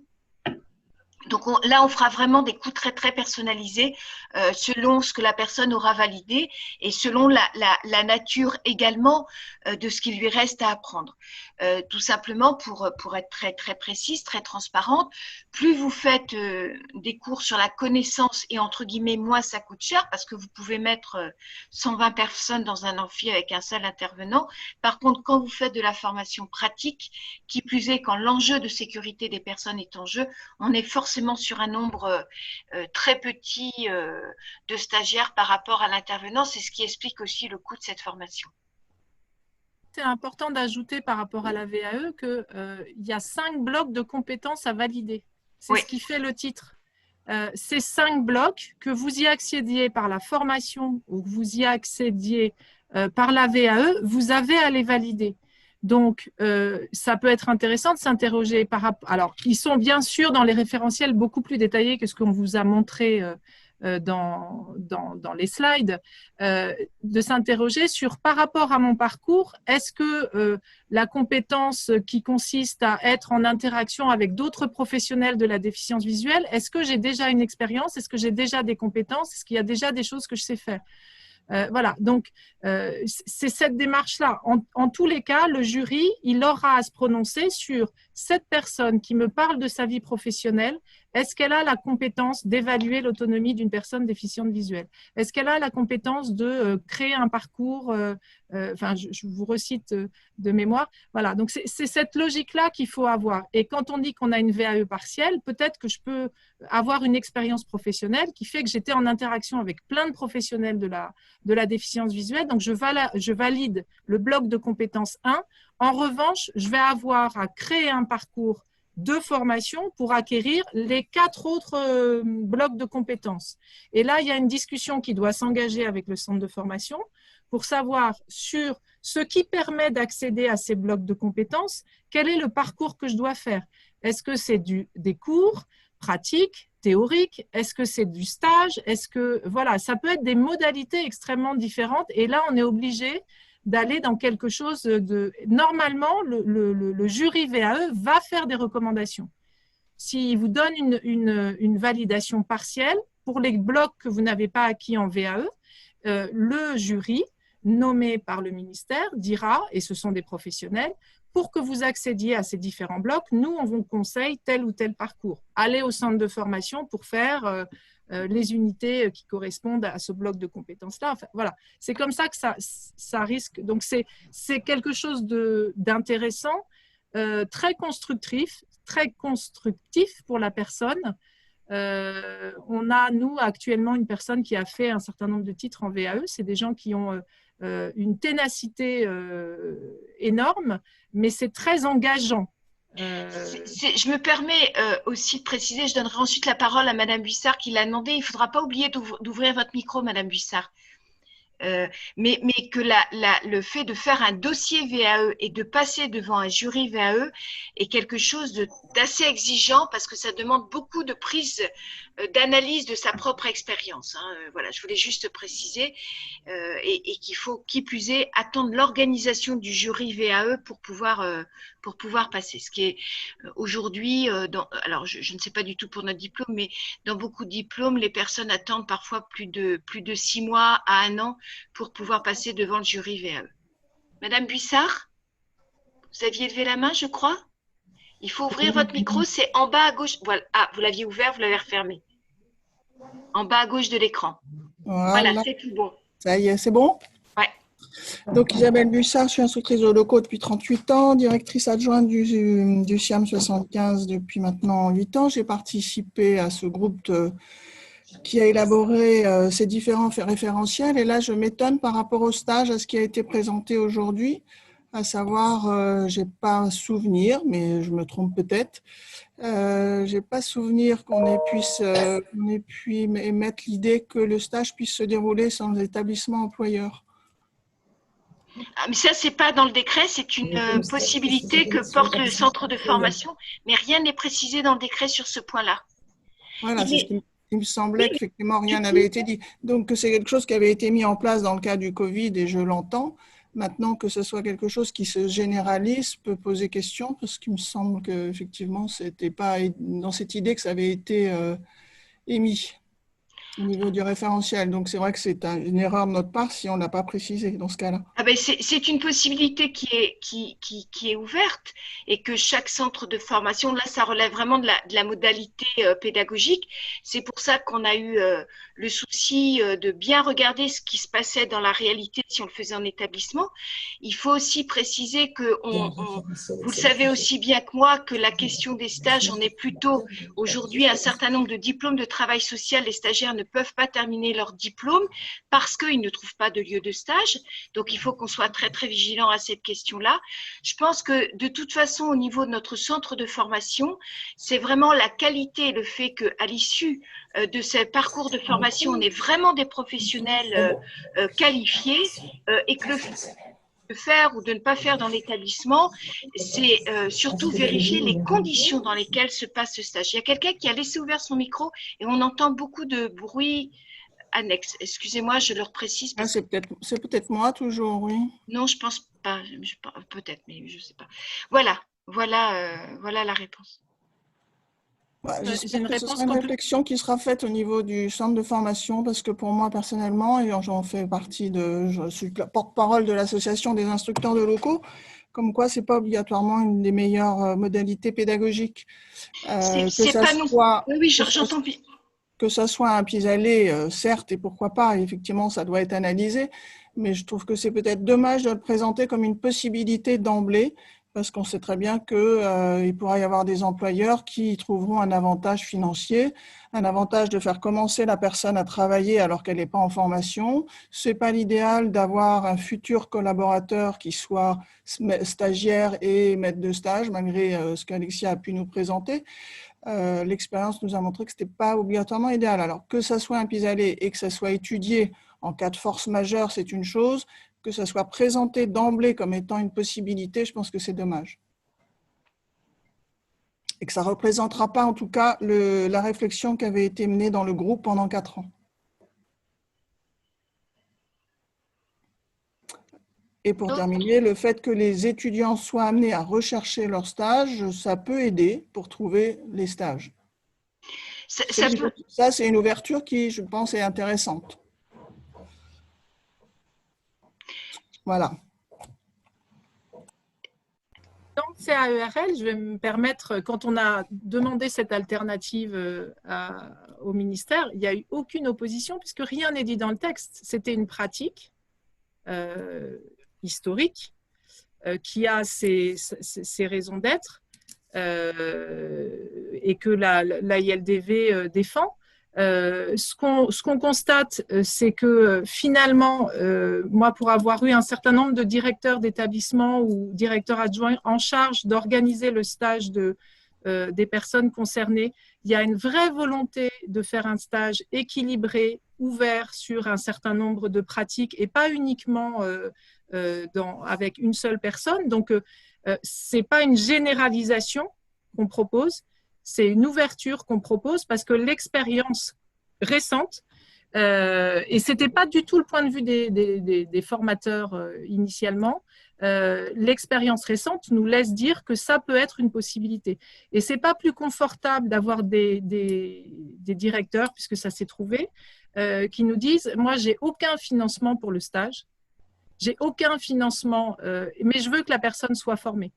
Donc là, on fera vraiment des coûts très, très personnalisés selon ce que la personne aura validé et selon la nature également de ce qui lui reste à apprendre. Tout simplement pour être très, très précise, très transparente, plus vous faites des cours sur la connaissance et entre guillemets, moins ça coûte cher parce que vous pouvez mettre 120 personnes dans un amphi avec un seul intervenant. Par contre, quand vous faites de la formation pratique, qui plus est quand l'enjeu de sécurité des personnes est en jeu, on est forcément sur un nombre très petit de stagiaires par rapport à l'intervenant. C'est ce qui explique aussi le coût de cette formation. C'est important d'ajouter par rapport à la VAE qu'il y a 5 blocs de compétences à valider. C'est ce qui fait le titre. Ces 5 blocs, que vous y accédiez par la formation ou que vous y accédiez par la VAE, vous avez à les valider. Donc, ça peut être intéressant de s'interroger par rapport… Alors, ils sont bien sûr dans les référentiels beaucoup plus détaillés que ce qu'on vous a montré dans les slides, de s'interroger sur par rapport à mon parcours, est-ce que la compétence qui consiste à être en interaction avec d'autres professionnels de la déficience visuelle, est-ce que j'ai déjà une expérience, est-ce que j'ai déjà des compétences, est-ce qu'il y a déjà des choses que je sais faire ? Voilà, donc c'est cette démarche-là. En tous les cas, le jury, il aura à se prononcer sur cette personne qui me parle de sa vie professionnelle. Est-ce qu'elle a la compétence d'évaluer l'autonomie d'une personne déficiente visuelle? Est-ce qu'elle a la compétence de créer un parcours enfin, je vous recite de mémoire. Voilà, donc c'est cette logique-là qu'il faut avoir. Et quand on dit qu'on a une VAE partielle, peut-être que je peux avoir une expérience professionnelle qui fait que j'étais en interaction avec plein de professionnels de la déficience visuelle. Donc, je valide le bloc de compétences 1. En revanche, je vais avoir à créer un parcours de formation pour acquérir les 4 autres blocs de compétences. Et là, il y a une discussion qui doit s'engager avec le centre de formation pour savoir sur ce qui permet d'accéder à ces blocs de compétences, quel est le parcours que je dois faire. Est-ce que c'est des cours pratiques, théoriques? Est-ce que c'est du stage? Est-ce que, voilà, ça peut être des modalités extrêmement différentes. Et là, on est obligé d'aller dans quelque chose de… Normalement, le jury VAE va faire des recommandations. S'il vous donne une validation partielle pour les blocs que vous n'avez pas acquis en VAE, le jury, nommé par le ministère, dira, et ce sont des professionnels, pour que vous accédiez à ces différents blocs, nous, on vous conseille tel ou tel parcours. Allez au centre de formation pour faire les unités qui correspondent à ce bloc de compétences-là. Enfin, voilà, c'est comme ça que ça risque. Donc, c'est quelque chose d'intéressant, très constructif pour la personne. On a, nous, actuellement, une personne qui a fait un certain nombre de titres en VAE. C'est des gens qui ont une ténacité énorme, mais c'est très engageant. Je me permets aussi de préciser, je donnerai ensuite la parole à Madame Buissard qui l'a demandé. Il ne faudra pas oublier d'ouvrir votre micro, Madame Buissard. Mais que le fait de faire un dossier VAE et de passer devant un jury VAE est quelque chose d'assez exigeant parce que ça demande beaucoup de prise d'analyse de sa propre expérience. Voilà, je voulais juste préciser et qu'il faut, qui plus est, attendre l'organisation du jury VAE pour pouvoir passer. Ce qui est aujourd'hui, alors je ne sais pas du tout pour notre diplôme, mais dans beaucoup de diplômes, les personnes attendent parfois plus de 6 mois à 1 an pour pouvoir passer devant le jury VAE. Madame Buissard, vous aviez levé la main, je crois. Il faut ouvrir votre micro, c'est en bas à gauche. Voilà. Ah, vous l'aviez ouvert, vous l'avez refermé. En bas à gauche de l'écran. Voilà, c'est tout bon. Ça y est, c'est bon? Ouais. Donc, Isabelle Bussard, je suis instructrice de locaux depuis 38 ans, directrice adjointe du SIAM 75 depuis maintenant 8 ans. J'ai participé à ce groupe qui a élaboré ces différents référentiels. Et là, je m'étonne par rapport au stage, à ce qui a été présenté aujourd'hui, à savoir, j'ai pas souvenir, mais je me trompe peut-être, j'ai pas souvenir qu'on ait pu émettre l'idée que le stage puisse se dérouler sans l'établissement employeur. Ah, mais ça, c'est pas dans le décret, c'est une possibilité que porte le centre de formation, mais rien n'est précisé dans le décret sur ce point-là. Voilà, c'est ce qui me semblait qu'effectivement rien n'avait été dit. Donc que c'est quelque chose qui avait été mis en place dans le cas du Covid et je l'entends. Maintenant que ce soit quelque chose qui se généralise peut poser question parce qu'il me semble qu'effectivement c'était pas dans cette idée que ça avait été émis au niveau du référentiel. Donc c'est vrai que c'est une erreur de notre part si on n'a pas précisé dans ce cas-là. Ah ben c'est une possibilité qui est ouverte et que chaque centre de formation, là ça relève vraiment de la modalité pédagogique. C'est pour ça qu'on a eu le souci de bien regarder ce qui se passait dans la réalité si on le faisait en établissement. Il faut aussi préciser que vous le savez aussi bien que moi que la question des stages, on est plutôt aujourd'hui un certain nombre de diplômes de travail social. Les stagiaires ne peuvent pas terminer leur diplôme parce qu'ils ne trouvent pas de lieu de stage. Donc, il faut qu'on soit très, très vigilant à cette question-là. Je pense que de toute façon, au niveau de notre centre de formation, c'est vraiment la qualité et le fait qu'à l'issue de ce parcours de formation, on est vraiment des professionnels qualifiés et que le de faire ou de ne pas faire dans l'établissement, c'est surtout vérifier les conditions dans lesquelles se passe ce stage. Il y a quelqu'un qui a laissé ouvert son micro et on entend beaucoup de bruit annexe. Excusez-moi, je le précise. Ah, c'est peut-être moi toujours, oui. Non, je pense pas. Peut-être, mais je ne sais pas. Voilà la réponse. J'espère que ce sera une réflexion qui sera faite au niveau du centre de formation parce que pour moi personnellement, et j'en fais partie je suis porte-parole de l'association des instructeurs de locaux, comme quoi c'est pas obligatoirement une des meilleures modalités pédagogiques. C'est pas non. Oui, j'entends. Que ça soit un pis-aller, certes, et pourquoi pas, effectivement, ça doit être analysé, mais je trouve que c'est peut-être dommage de le présenter comme une possibilité d'emblée, parce qu'on sait très bien qu'il pourra y avoir des employeurs qui trouveront un avantage financier, un avantage de faire commencer la personne à travailler alors qu'elle n'est pas en formation. Ce n'est pas l'idéal d'avoir un futur collaborateur qui soit stagiaire et maître de stage, malgré ce qu'Alexia a pu nous présenter. L'expérience nous a montré que ce n'était pas obligatoirement idéal. Alors que ça soit un pis-aller et que ça soit étudié en cas de force majeure, c'est une chose. Que ça soit présenté d'emblée comme étant une possibilité, je pense que c'est dommage. Et que ça ne représentera pas, en tout cas, la réflexion qui avait été menée dans le groupe pendant 4 ans. Et pour terminer, le fait que les étudiants soient amenés à rechercher leur stage, ça peut aider pour trouver les stages. Ça, c'est une ouverture qui, je pense, est intéressante. Voilà. Dans le CAERL, je vais me permettre, quand on a demandé cette alternative au ministère, il n'y a eu aucune opposition puisque rien n'est dit dans le texte. C'était une pratique historique qui a ses raisons d'être et que la ILDV défend. Ce qu'on constate, c'est que finalement, moi, pour avoir eu un certain nombre de directeurs d'établissement ou directeurs adjoints en charge d'organiser le stage des personnes concernées, il y a une vraie volonté de faire un stage équilibré, ouvert sur un certain nombre de pratiques et pas uniquement avec une seule personne. Donc, ce n'est pas une généralisation qu'on propose, c'est une ouverture qu'on propose parce que l'expérience récente, et ce n'était pas du tout le point de vue des formateurs initialement, l'expérience récente nous laisse dire que ça peut être une possibilité. Et ce n'est pas plus confortable d'avoir des directeurs, puisque ça s'est trouvé, qui nous disent « moi, j'ai aucun financement pour le stage, j'ai aucun financement, mais je veux que la personne soit formée.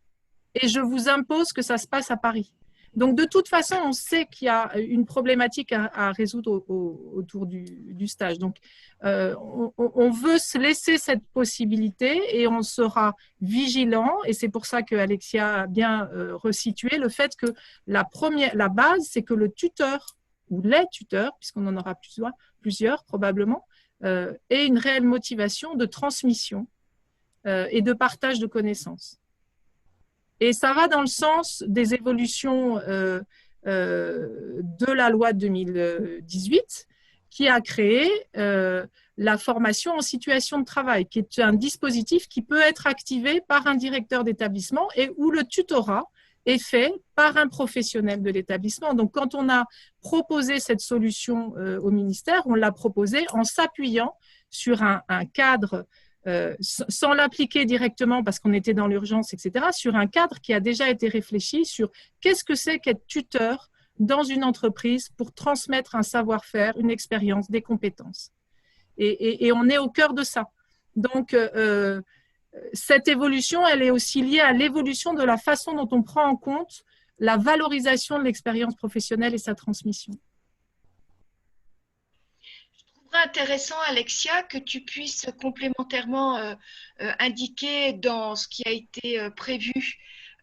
Et je vous impose que ça se passe à Paris. » Donc, de toute façon, on sait qu'il y a une problématique à résoudre autour du stage. Donc, on veut se laisser cette possibilité et on sera vigilant. Et c'est pour ça que Alexia a bien resitué le fait que la base, c'est que le tuteur ou les tuteurs, puisqu'on en aura plusieurs probablement, ait une réelle motivation de transmission et de partage de connaissances. Et ça va dans le sens des évolutions de la loi de 2018 qui a créé la formation en situation de travail, qui est un dispositif qui peut être activé par un directeur d'établissement et où le tutorat est fait par un professionnel de l'établissement. Donc, quand on a proposé cette solution au ministère, on l'a proposé en s'appuyant sur un cadre sans l'appliquer directement parce qu'on était dans l'urgence, etc., sur un cadre qui a déjà été réfléchi sur qu'est-ce que c'est qu'être tuteur dans une entreprise pour transmettre un savoir-faire, une expérience, des compétences. Et on est au cœur de ça. Donc, cette évolution, elle est aussi liée à l'évolution de la façon dont on prend en compte la valorisation de l'expérience professionnelle et sa transmission. Intéressant, Alexia, que tu puisses complémentairement indiquer dans ce qui a été prévu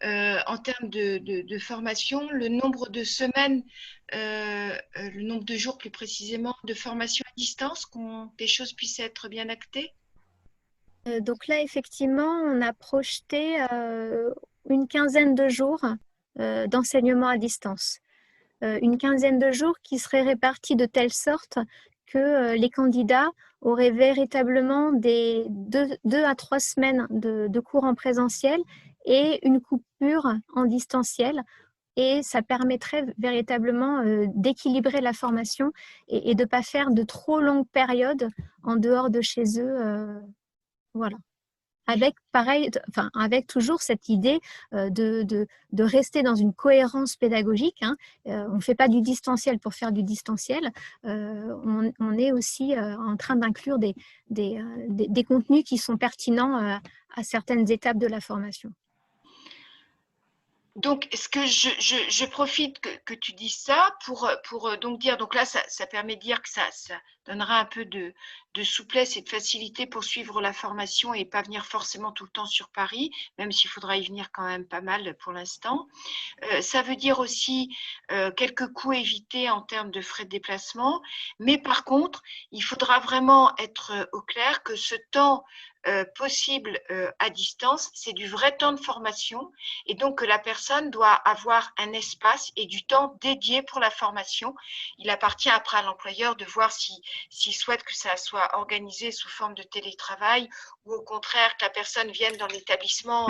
en termes de formation, le nombre de semaines, le nombre de jours plus précisément de formation à distance, que les choses puissent être bien actées. Donc là, effectivement, on a projeté une quinzaine de jours d'enseignement à distance. Une quinzaine de jours qui seraient répartis de telle sorte que les candidats auraient véritablement des 2 à 3 semaines de cours en présentiel et une coupure en distanciel. Et ça permettrait véritablement d'équilibrer la formation et de ne pas faire de trop longues périodes en dehors de chez eux. Voilà. Avec toujours cette idée de rester dans une cohérence pédagogique. Hein. On ne fait pas du distanciel pour faire du distanciel. On est aussi en train d'inclure des contenus qui sont pertinents à certaines étapes de la formation. Donc, est-ce que je profite que tu dises ça pour donc dire, donc là, ça permet de dire que ça donnera un peu de souplesse et de facilité pour suivre la formation et pas venir forcément tout le temps sur Paris, même s'il faudra y venir quand même pas mal pour l'instant. Ça veut dire aussi quelques coûts évités en termes de frais de déplacement, mais par contre, il faudra vraiment être au clair que ce temps possible à distance, c'est du vrai temps de formation et donc que la personne doit avoir un espace et du temps dédié pour la formation. Il appartient après à l'employeur de voir s'il souhaite que ça soit organisé sous forme de télétravail ou au contraire que la personne vienne dans l'établissement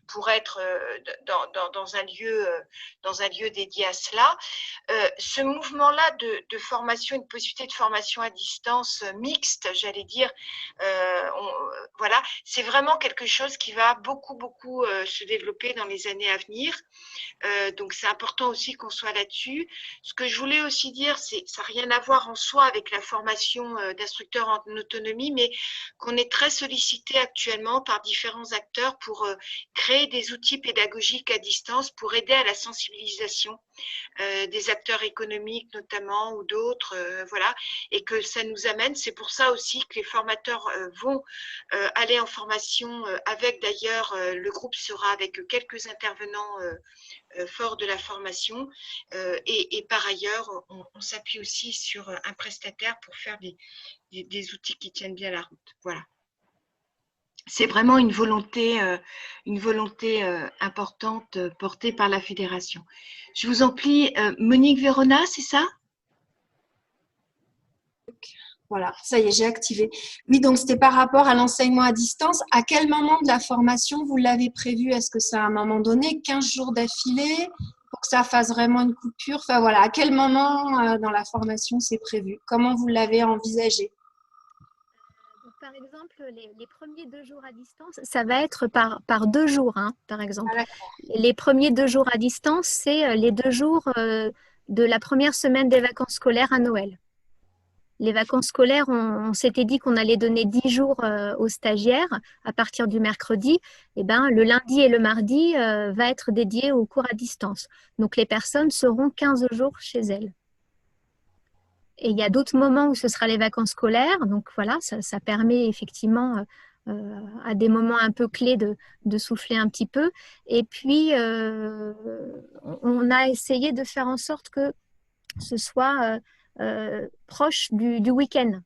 pour être dans un lieu dédié à cela. Ce mouvement-là de formation, une possibilité de formation à distance mixte, j'allais dire, voilà, c'est vraiment quelque chose qui va beaucoup se développer dans les années à venir. Donc, c'est important aussi qu'on soit là-dessus. Ce que je voulais aussi dire, ça n'a rien à voir en soi avec la formation d'instructeurs en autonomie, mais qu'on est très sollicité actuellement par différents acteurs pour créer des outils pédagogiques à distance pour aider à la sensibilisation des acteurs économiques notamment ou d'autres, voilà, et que ça nous amène. C'est pour ça aussi que les formateurs vont aller en formation avec d'ailleurs, le groupe sera avec quelques intervenants forts de la formation et par ailleurs, on s'appuie aussi sur un prestataire pour faire des outils qui tiennent bien la route. Voilà. C'est vraiment une volonté importante portée par la fédération. Je vous en prie, Monique Vérona, c'est ça? Voilà, ça y est, j'ai activé. Oui, donc c'était par rapport à l'enseignement à distance. À quel moment de la formation vous l'avez prévu? Est-ce que c'est à un moment donné, 15 jours d'affilée, pour que ça fasse vraiment une coupure? Enfin voilà, à quel moment dans la formation c'est prévu? Comment vous l'avez envisagé? Par exemple, les premiers 2 jours à distance, ça va être par 2 jours, hein, par exemple. Les premiers 2 jours à distance, c'est les 2 jours de la première semaine des vacances scolaires à Noël. Les vacances scolaires, on s'était dit qu'on allait donner 10 jours aux stagiaires à partir du mercredi. Et ben, le lundi et le mardi va être dédié aux cours à distance. Donc, les personnes seront 15 jours chez elles. Et il y a d'autres moments où ce sera les vacances scolaires. Donc, voilà, ça permet effectivement à des moments un peu clés de souffler un petit peu. Et puis, on a essayé de faire en sorte que ce soit proche du week-end.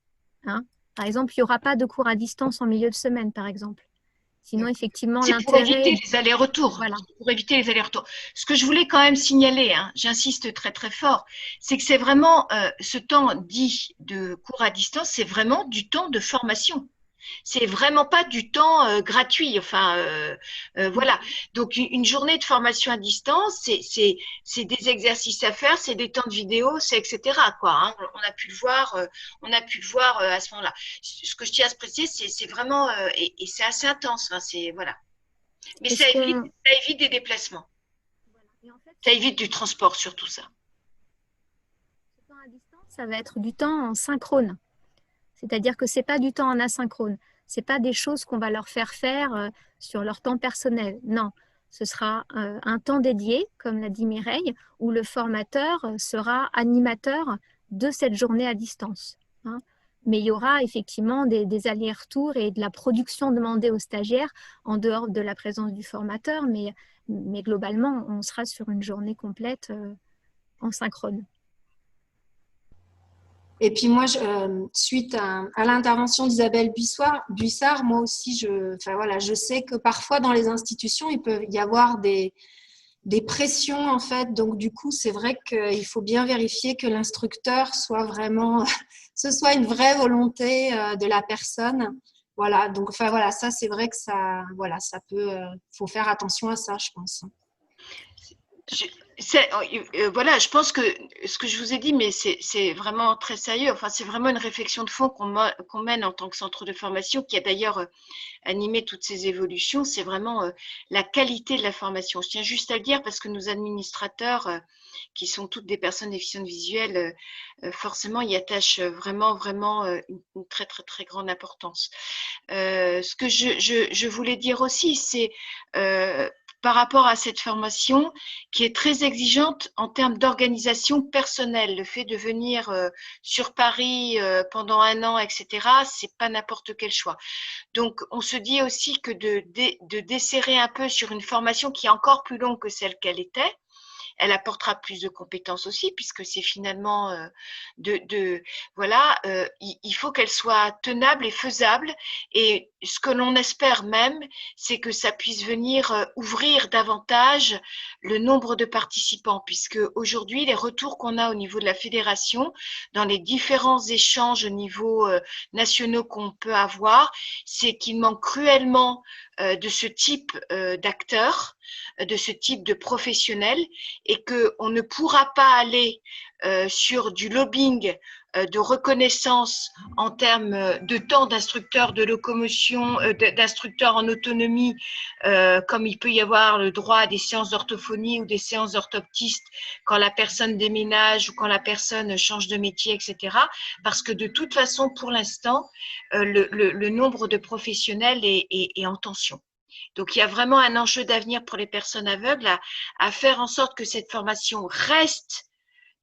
Hein. Par exemple, il n'y aura pas de cours à distance en milieu de semaine, par exemple. Sinon, effectivement, c'est pour éviter l'intérêt… les allers-retours. Voilà. Pour éviter les allers-retours. Ce que je voulais quand même signaler, hein, j'insiste très très fort, c'est que c'est vraiment ce temps dit de cours à distance, c'est vraiment du temps de formation. C'est vraiment pas du temps gratuit. Enfin, voilà. Donc, une journée de formation à distance, c'est des exercices à faire, c'est des temps de vidéo, c'est etc. Quoi, hein. On a pu le voir, à ce moment-là. Ce que je tiens à se préciser, c'est vraiment et c'est assez intense. Hein, c'est voilà. Mais ça évite des déplacements. Et en fait, ça évite du transport, surtout ça. Ce temps à distance, ça va être du temps en synchrone. C'est-à-dire que ce n'est pas du temps en asynchrone. Ce n'est pas des choses qu'on va leur faire faire sur leur temps personnel. Non, ce sera un temps dédié, comme l'a dit Mireille, où le formateur sera animateur de cette journée à distance. Hein. Mais il y aura effectivement des allers-retours et de la production demandée aux stagiaires en dehors de la présence du formateur. Mais globalement, on sera sur une journée complète en synchrone. Et puis moi, suite à l'intervention d'Isabelle Buissard, moi aussi, je sais que parfois dans les institutions, il peut y avoir des pressions en fait. Donc du coup, c'est vrai qu'il faut bien vérifier que l'instructeur soit vraiment, ce soit une vraie volonté de la personne. Voilà. Donc voilà, ça c'est vrai que ça peut, faut faire attention à ça, je pense. Voilà, je pense que ce que je vous ai dit, mais c'est vraiment très sérieux. Enfin, c'est vraiment une réflexion de fond qu'on mène en tant que centre de formation, qui a d'ailleurs animé toutes ces évolutions. C'est vraiment la qualité de la formation. Je tiens juste à le dire parce que nos administrateurs, qui sont toutes des personnes déficientes visuelles, forcément y attachent vraiment une très très très grande importance. Ce que je voulais dire aussi, c'est par rapport à cette formation qui est très exigeante en termes d'organisation personnelle. Le fait de venir sur Paris pendant 1 an, etc., c'est pas n'importe quel choix. Donc, on se dit aussi que de desserrer un peu sur une formation qui est encore plus longue que celle qu'elle était, elle apportera plus de compétences aussi, puisque c'est finalement voilà, il faut qu'elle soit tenable et faisable. Et ce que l'on espère même, c'est que ça puisse venir ouvrir davantage le nombre de participants, puisque aujourd'hui, les retours qu'on a au niveau de la fédération, dans les différents échanges au niveau nationaux qu'on peut avoir, c'est qu'il manque cruellement de ce type d'acteurs, de ce type de professionnels, et qu'on ne pourra pas aller sur du lobbying de reconnaissance en termes de temps d'instructeur de locomotion, d'instructeur en autonomie, comme il peut y avoir le droit à des séances d'orthophonie ou des séances d'orthoptiste quand la personne déménage ou quand la personne change de métier, etc. Parce que de toute façon, pour l'instant, le nombre de professionnels est en tension. Donc, il y a vraiment un enjeu d'avenir pour les personnes aveugles à faire en sorte que cette formation reste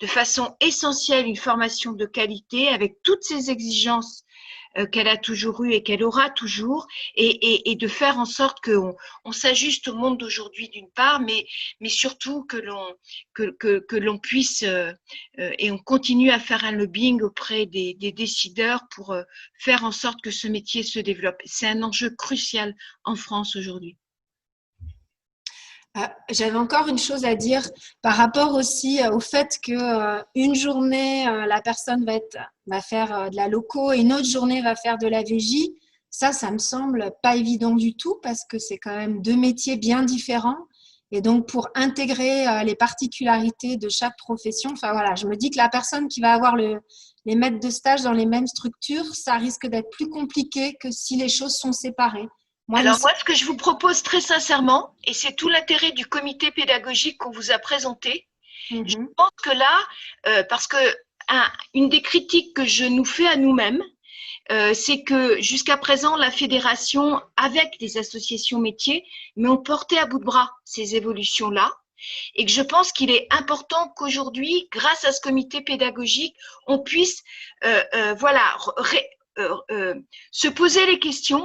de façon essentielle une formation de qualité avec toutes ces exigences qu'elle a toujours eues et qu'elle aura toujours, et de faire en sorte qu'on s'ajuste au monde d'aujourd'hui d'une part, mais surtout que l'on puisse et on continue à faire un lobbying auprès des décideurs pour faire en sorte que ce métier se développe. C'est un enjeu crucial en France aujourd'hui. J'avais encore une chose à dire par rapport aussi au fait qu'une journée, la personne va faire de la loco et une autre journée va faire de la VJ. Ça me semble pas évident du tout parce que c'est quand même 2 métiers bien différents. Et donc, pour intégrer les particularités de chaque profession, enfin voilà, je me dis que la personne qui va avoir les maîtres de stage dans les mêmes structures, ça risque d'être plus compliqué que si les choses sont séparées. Moi, ce que je vous propose très sincèrement, et c'est tout l'intérêt du comité pédagogique qu'on vous a présenté, je pense que là, parce que une des critiques que je nous fais à nous-mêmes, c'est que jusqu'à présent, la fédération, avec des associations métiers, mais ont porté à bout de bras ces évolutions-là. Et que je pense qu'il est important qu'aujourd'hui, grâce à ce comité pédagogique, on puisse voilà, se poser les questions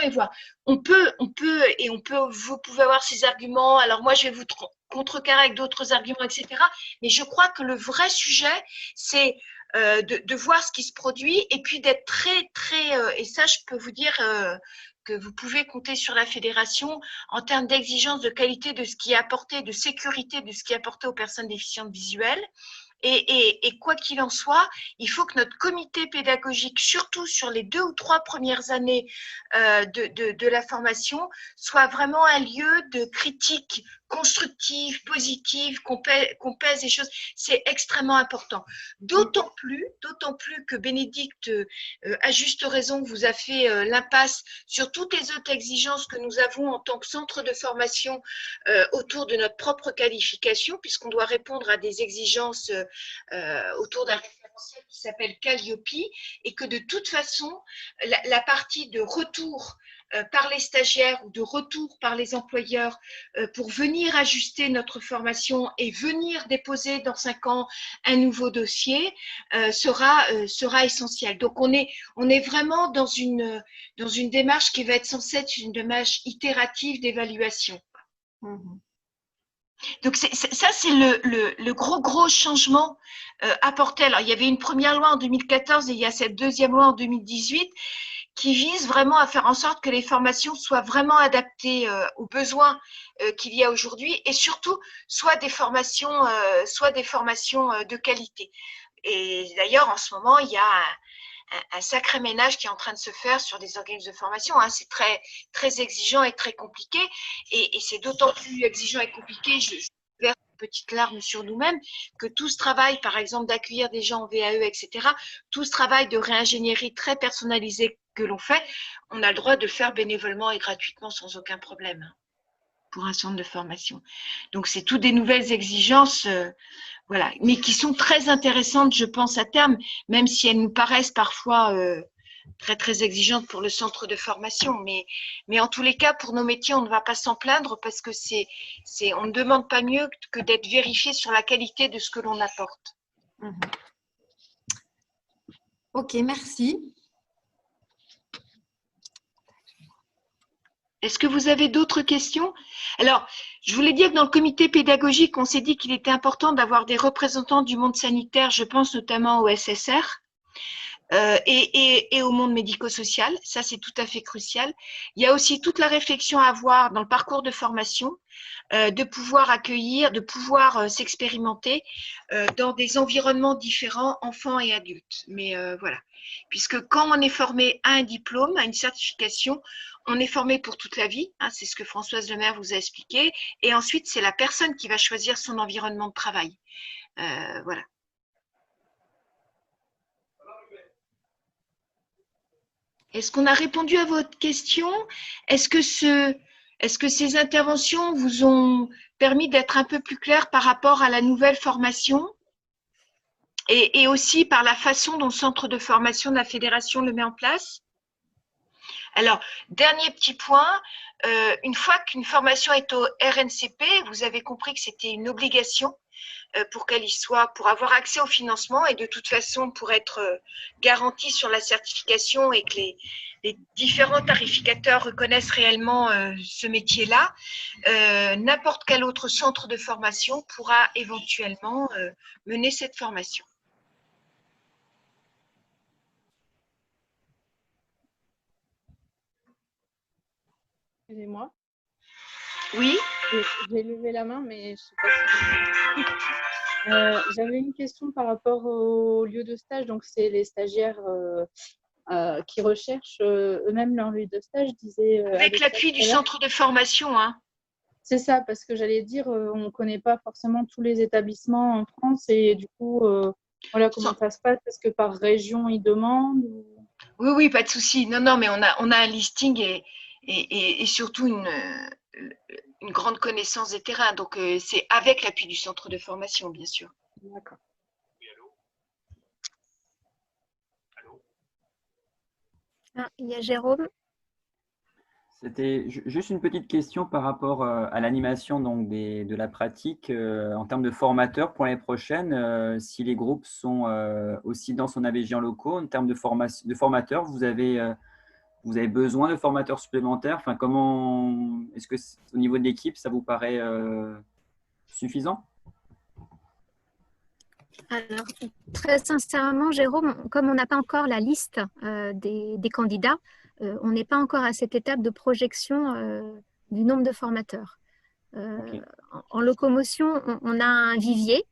et voir. Vous pouvez avoir ces arguments, alors moi je vais vous contrecarrer avec d'autres arguments, etc. Mais je crois que le vrai sujet, c'est de voir ce qui se produit et puis d'être et ça je peux vous dire que vous pouvez compter sur la fédération en termes d'exigence de qualité de ce qui est apporté, de sécurité de ce qui est apporté aux personnes déficientes visuelles. Et quoi qu'il en soit, il faut que notre comité pédagogique, surtout sur les 2 ou 3 premières années de la formation, soit vraiment un lieu de critique constructive, positive, qu'on pèse les choses. C'est extrêmement important. D'autant plus que Bénédicte, à juste raison, vous a fait l'impasse sur toutes les autres exigences que nous avons en tant que centre de formation autour de notre propre qualification, puisqu'on doit répondre à des exigences autour d'un référentiel qui s'appelle Calliope, et que de toute façon, la partie de retour par les stagiaires ou de retour par les employeurs pour venir ajuster notre formation et venir déposer dans 5 ans un nouveau dossier sera essentiel. Donc, on est vraiment dans une démarche qui va être censée être une démarche itérative d'évaluation. Donc, ça, c'est le gros changement apporté. Alors, il y avait une première loi en 2014 et il y a cette deuxième loi en 2018 qui vise vraiment à faire en sorte que les formations soient vraiment adaptées aux besoins qu'il y a aujourd'hui et surtout soient des formations de qualité. Et d'ailleurs, en ce moment, il y a un sacré ménage qui est en train de se faire sur des organismes de formation. Hein. C'est très exigeant et très compliqué. Et c'est d'autant plus exigeant et compliqué, je verse une petite larme sur nous-mêmes, que tout ce travail, par exemple, d'accueillir des gens en VAE, etc., tout ce travail de réingénierie très personnalisé que l'on fait, on a le droit de le faire bénévolement et gratuitement sans aucun problème pour un centre de formation. Donc, c'est toutes des nouvelles exigences voilà, mais qui sont très intéressantes, je pense, à terme, même si elles nous paraissent parfois très exigeantes pour le centre de formation. Mais en tous les cas, pour nos métiers, on ne va pas s'en plaindre parce que on ne demande pas mieux que d'être vérifié sur la qualité de ce que l'on apporte. Ok, merci. Est-ce que vous avez d'autres questions? Alors, je voulais dire que dans le comité pédagogique, on s'est dit qu'il était important d'avoir des représentants du monde sanitaire, je pense notamment au SSR et au monde médico-social. Ça, c'est tout à fait crucial. Il y a aussi toute la réflexion à avoir dans le parcours de formation, de pouvoir accueillir, de pouvoir s'expérimenter dans des environnements différents, enfants et adultes. Mais voilà, puisque quand on est formé à un diplôme, à une certification, on est formé pour toute la vie, hein, c'est ce que Françoise Lemaire vous a expliqué, et ensuite c'est la personne qui va choisir son environnement de travail. Voilà. Est-ce qu'on a répondu à votre question? Est-ce que ces interventions vous ont permis d'être un peu plus clair par rapport à la nouvelle formation et aussi par la façon dont le centre de formation de la fédération le met en place? Alors, dernier petit point, une fois qu'une formation est au RNCP, vous avez compris que c'était une obligation pour qu'elle y soit, pour avoir accès au financement et de toute façon pour être garantie sur la certification et que les différents tarificateurs reconnaissent réellement ce métier-là, n'importe quel autre centre de formation pourra éventuellement mener cette formation. Excusez-moi. Oui. J'ai levé la main, mais je ne sais pas si... J'avais une question par rapport au lieu de stage. Donc, c'est les stagiaires qui recherchent eux-mêmes leur lieu de stage. Avec l'appui du centre de formation. Hein. C'est ça, parce que j'allais dire, on ne connaît pas forcément tous les établissements en France. Et du coup, voilà comment ça se passe. Est-ce que par région, ils demandent Oui, pas de souci. Non, mais on a un listing et surtout une grande connaissance des terrains. Donc, c'est avec l'appui du centre de formation, bien sûr. D'accord. Ah, il y a Jérôme. C'était juste une petite question par rapport à l'animation donc de la pratique en termes de formateurs pour l'année prochaine. Si les groupes sont aussi dans son AVJ en locaux, en termes de formateurs, vous avez besoin de formateurs supplémentaires? Enfin, comment est-ce que au niveau de l'équipe, ça vous paraît suffisant? Alors, très sincèrement, Jérôme, comme on n'a pas encore la liste des candidats, on n'est pas encore à cette étape de projection du nombre de formateurs. Ok. En locomotion, on a un vivier.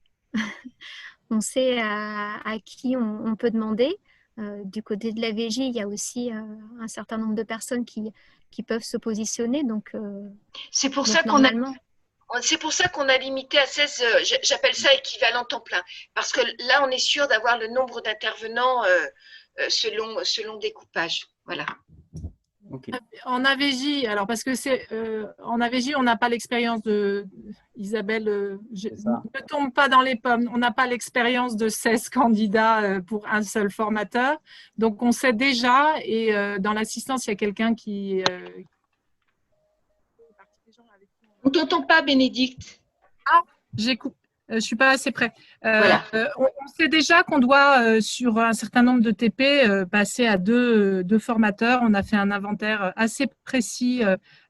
On sait à qui on peut demander. Du côté de la VJ, il y a aussi un certain nombre de personnes qui peuvent se positionner. Donc, C'est pour ça qu'on normalement, c'est pour ça qu'on a limité à 16, j'appelle ça équivalent temps plein, parce que là, on est sûr d'avoir le nombre d'intervenants selon découpage. Voilà. Ok. En AVJ, alors parce que en AVJ, on n'a pas l'expérience de Isabelle, ne tombe pas dans les pommes, on n'a pas l'expérience de 16 candidats pour un seul formateur. Donc on sait déjà, et dans l'assistance, il y a quelqu'un qui On ne t'entend pas, Bénédicte. Ah, j'écoute. Je ne suis pas assez près. Voilà. On sait déjà qu'on doit, sur un certain nombre de TP, passer à deux formateurs. On a fait un inventaire assez précis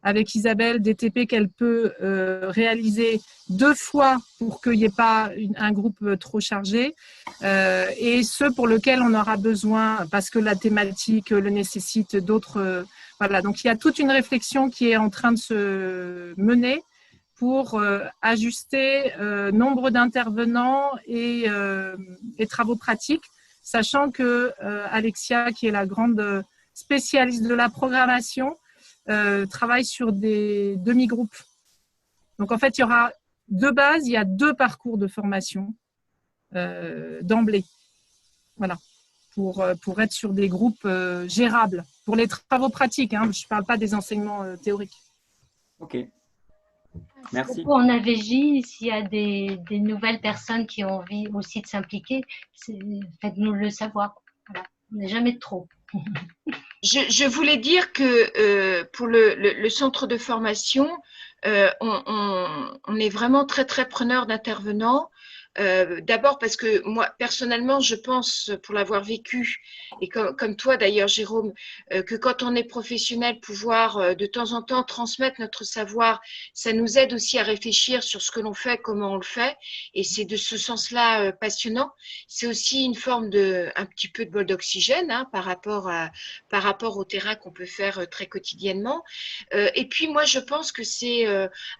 avec Isabelle des TP qu'elle peut réaliser 2 fois pour qu'il n'y ait pas un groupe trop chargé. Et ceux pour lesquels on aura besoin, parce que la thématique le nécessite, d'autres. Voilà. Donc, il y a toute une réflexion qui est en train de se mener pour ajuster nombre d'intervenants et travaux pratiques, sachant que Alexia, qui est la grande spécialiste de la programmation, travaille sur des demi-groupes. Donc en fait, il y aura de base, il y a 2 parcours de formation d'emblée. Voilà. Pour être sur des groupes gérables. Pour les travaux pratiques, hein, je ne parle pas des enseignements théoriques. Ok. Merci. En AVJ, s'il y a des nouvelles personnes qui ont envie aussi de s'impliquer, faites-nous le savoir. Voilà. On n'est jamais de trop. Je voulais dire que pour le centre de formation, on est vraiment très, très preneur d'intervenants. D'abord parce que moi, personnellement, je pense, pour l'avoir vécu, et comme toi d'ailleurs, Jérôme, que quand on est professionnel, pouvoir de temps en temps transmettre notre savoir, ça nous aide aussi à réfléchir sur ce que l'on fait, comment on le fait, et c'est de ce sens-là passionnant. C'est aussi une forme un petit peu de bol d'oxygène hein, par rapport au terrain qu'on peut faire très quotidiennement. Et puis moi, je pense que c'est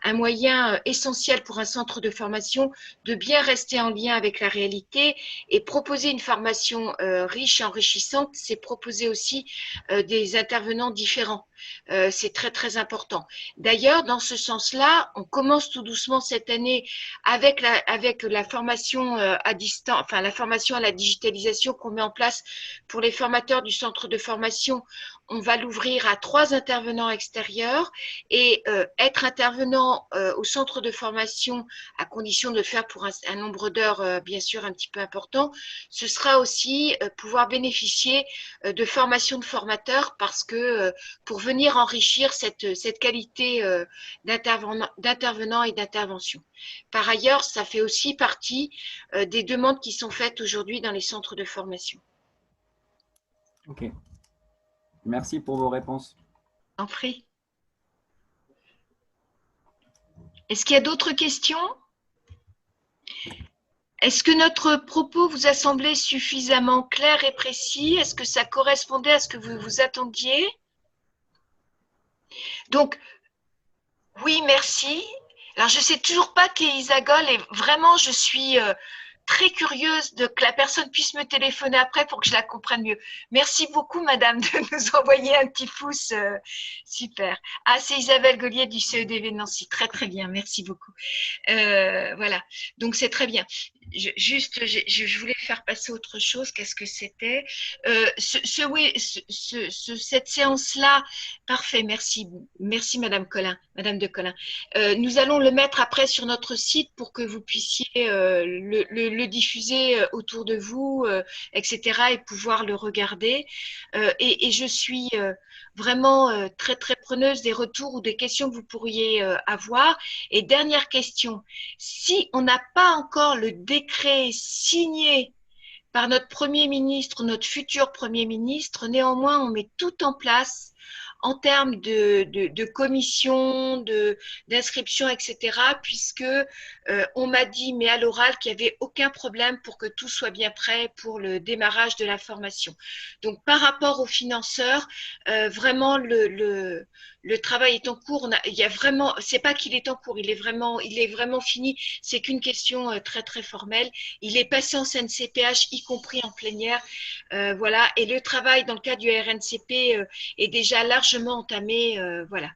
un moyen essentiel pour un centre de formation de bien rester en lien avec la réalité et proposer une formation riche et enrichissante, c'est proposer aussi des intervenants différents. C'est très, très important. D'ailleurs, dans ce sens-là, on commence tout doucement cette année avec la formation à distance, enfin la formation à la digitalisation qu'on met en place pour les formateurs du centre de formation. On va l'ouvrir à 3 intervenants extérieurs et être intervenant au centre de formation à condition de le faire pour un nombre d'heures bien sûr un petit peu important, ce sera aussi pouvoir bénéficier de formation de formateurs parce que pour venir enrichir cette qualité d'intervenant et d'intervention. Par ailleurs, ça fait aussi partie des demandes qui sont faites aujourd'hui dans les centres de formation. Ok. Merci pour vos réponses. En prie. Est-ce qu'il y a d'autres questions? Est-ce que notre propos vous a semblé suffisamment clair et précis? Est-ce que ça correspondait à ce que vous vous attendiez? Donc, oui, merci. Alors, je ne sais toujours pas qui est Isagol et vraiment, je suis très curieuse que la personne puisse me téléphoner après pour que je la comprenne mieux. Merci beaucoup, madame, de nous envoyer un petit pouce. Super. Ah, c'est Isabelle Gaulier du CEDV Nancy. Très, très bien. Merci beaucoup. Voilà. Donc, c'est très bien. Je voulais faire passer autre chose. Qu'est-ce que c'était cette séance-là, parfait, merci. Merci Madame de Colin. Nous allons le mettre après sur notre site pour que vous puissiez le diffuser autour de vous, etc. et pouvoir le regarder. Et je suis vraiment très très preneuse des retours ou des questions que vous pourriez avoir. Et dernière question, si on n'a pas encore le décret signé par notre Premier ministre, notre futur Premier ministre, néanmoins on met tout en place en termes de commission, d'inscription, etc., puisque on m'a dit, mais à l'oral, qu'il n'y avait aucun problème pour que tout soit bien prêt pour le démarrage de la formation. Donc, par rapport aux financeurs, vraiment, le travail est en cours. Il y a vraiment, c'est pas qu'il est en cours, il est vraiment fini. C'est qu'une question très, très formelle. Il est passé en CNCPH, y compris en plénière. Voilà. Et le travail dans le cadre du RNCP est déjà largement entamé. Voilà.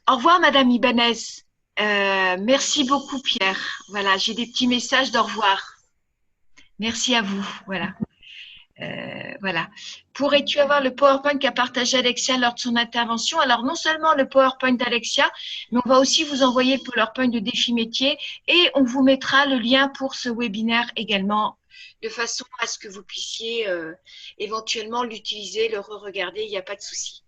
Au revoir, Madame Ibanez. Merci beaucoup, Pierre. Voilà, j'ai des petits messages d'au revoir. Merci à vous. Voilà. Voilà. Pourrais-tu avoir le PowerPoint qu'a partagé Alexia lors de son intervention? Alors, non seulement le PowerPoint d'Alexia, mais on va aussi vous envoyer le PowerPoint de Défi Métier et on vous mettra le lien pour ce webinaire également, de façon à ce que vous puissiez éventuellement l'utiliser, le re-regarder, il n'y a pas de souci.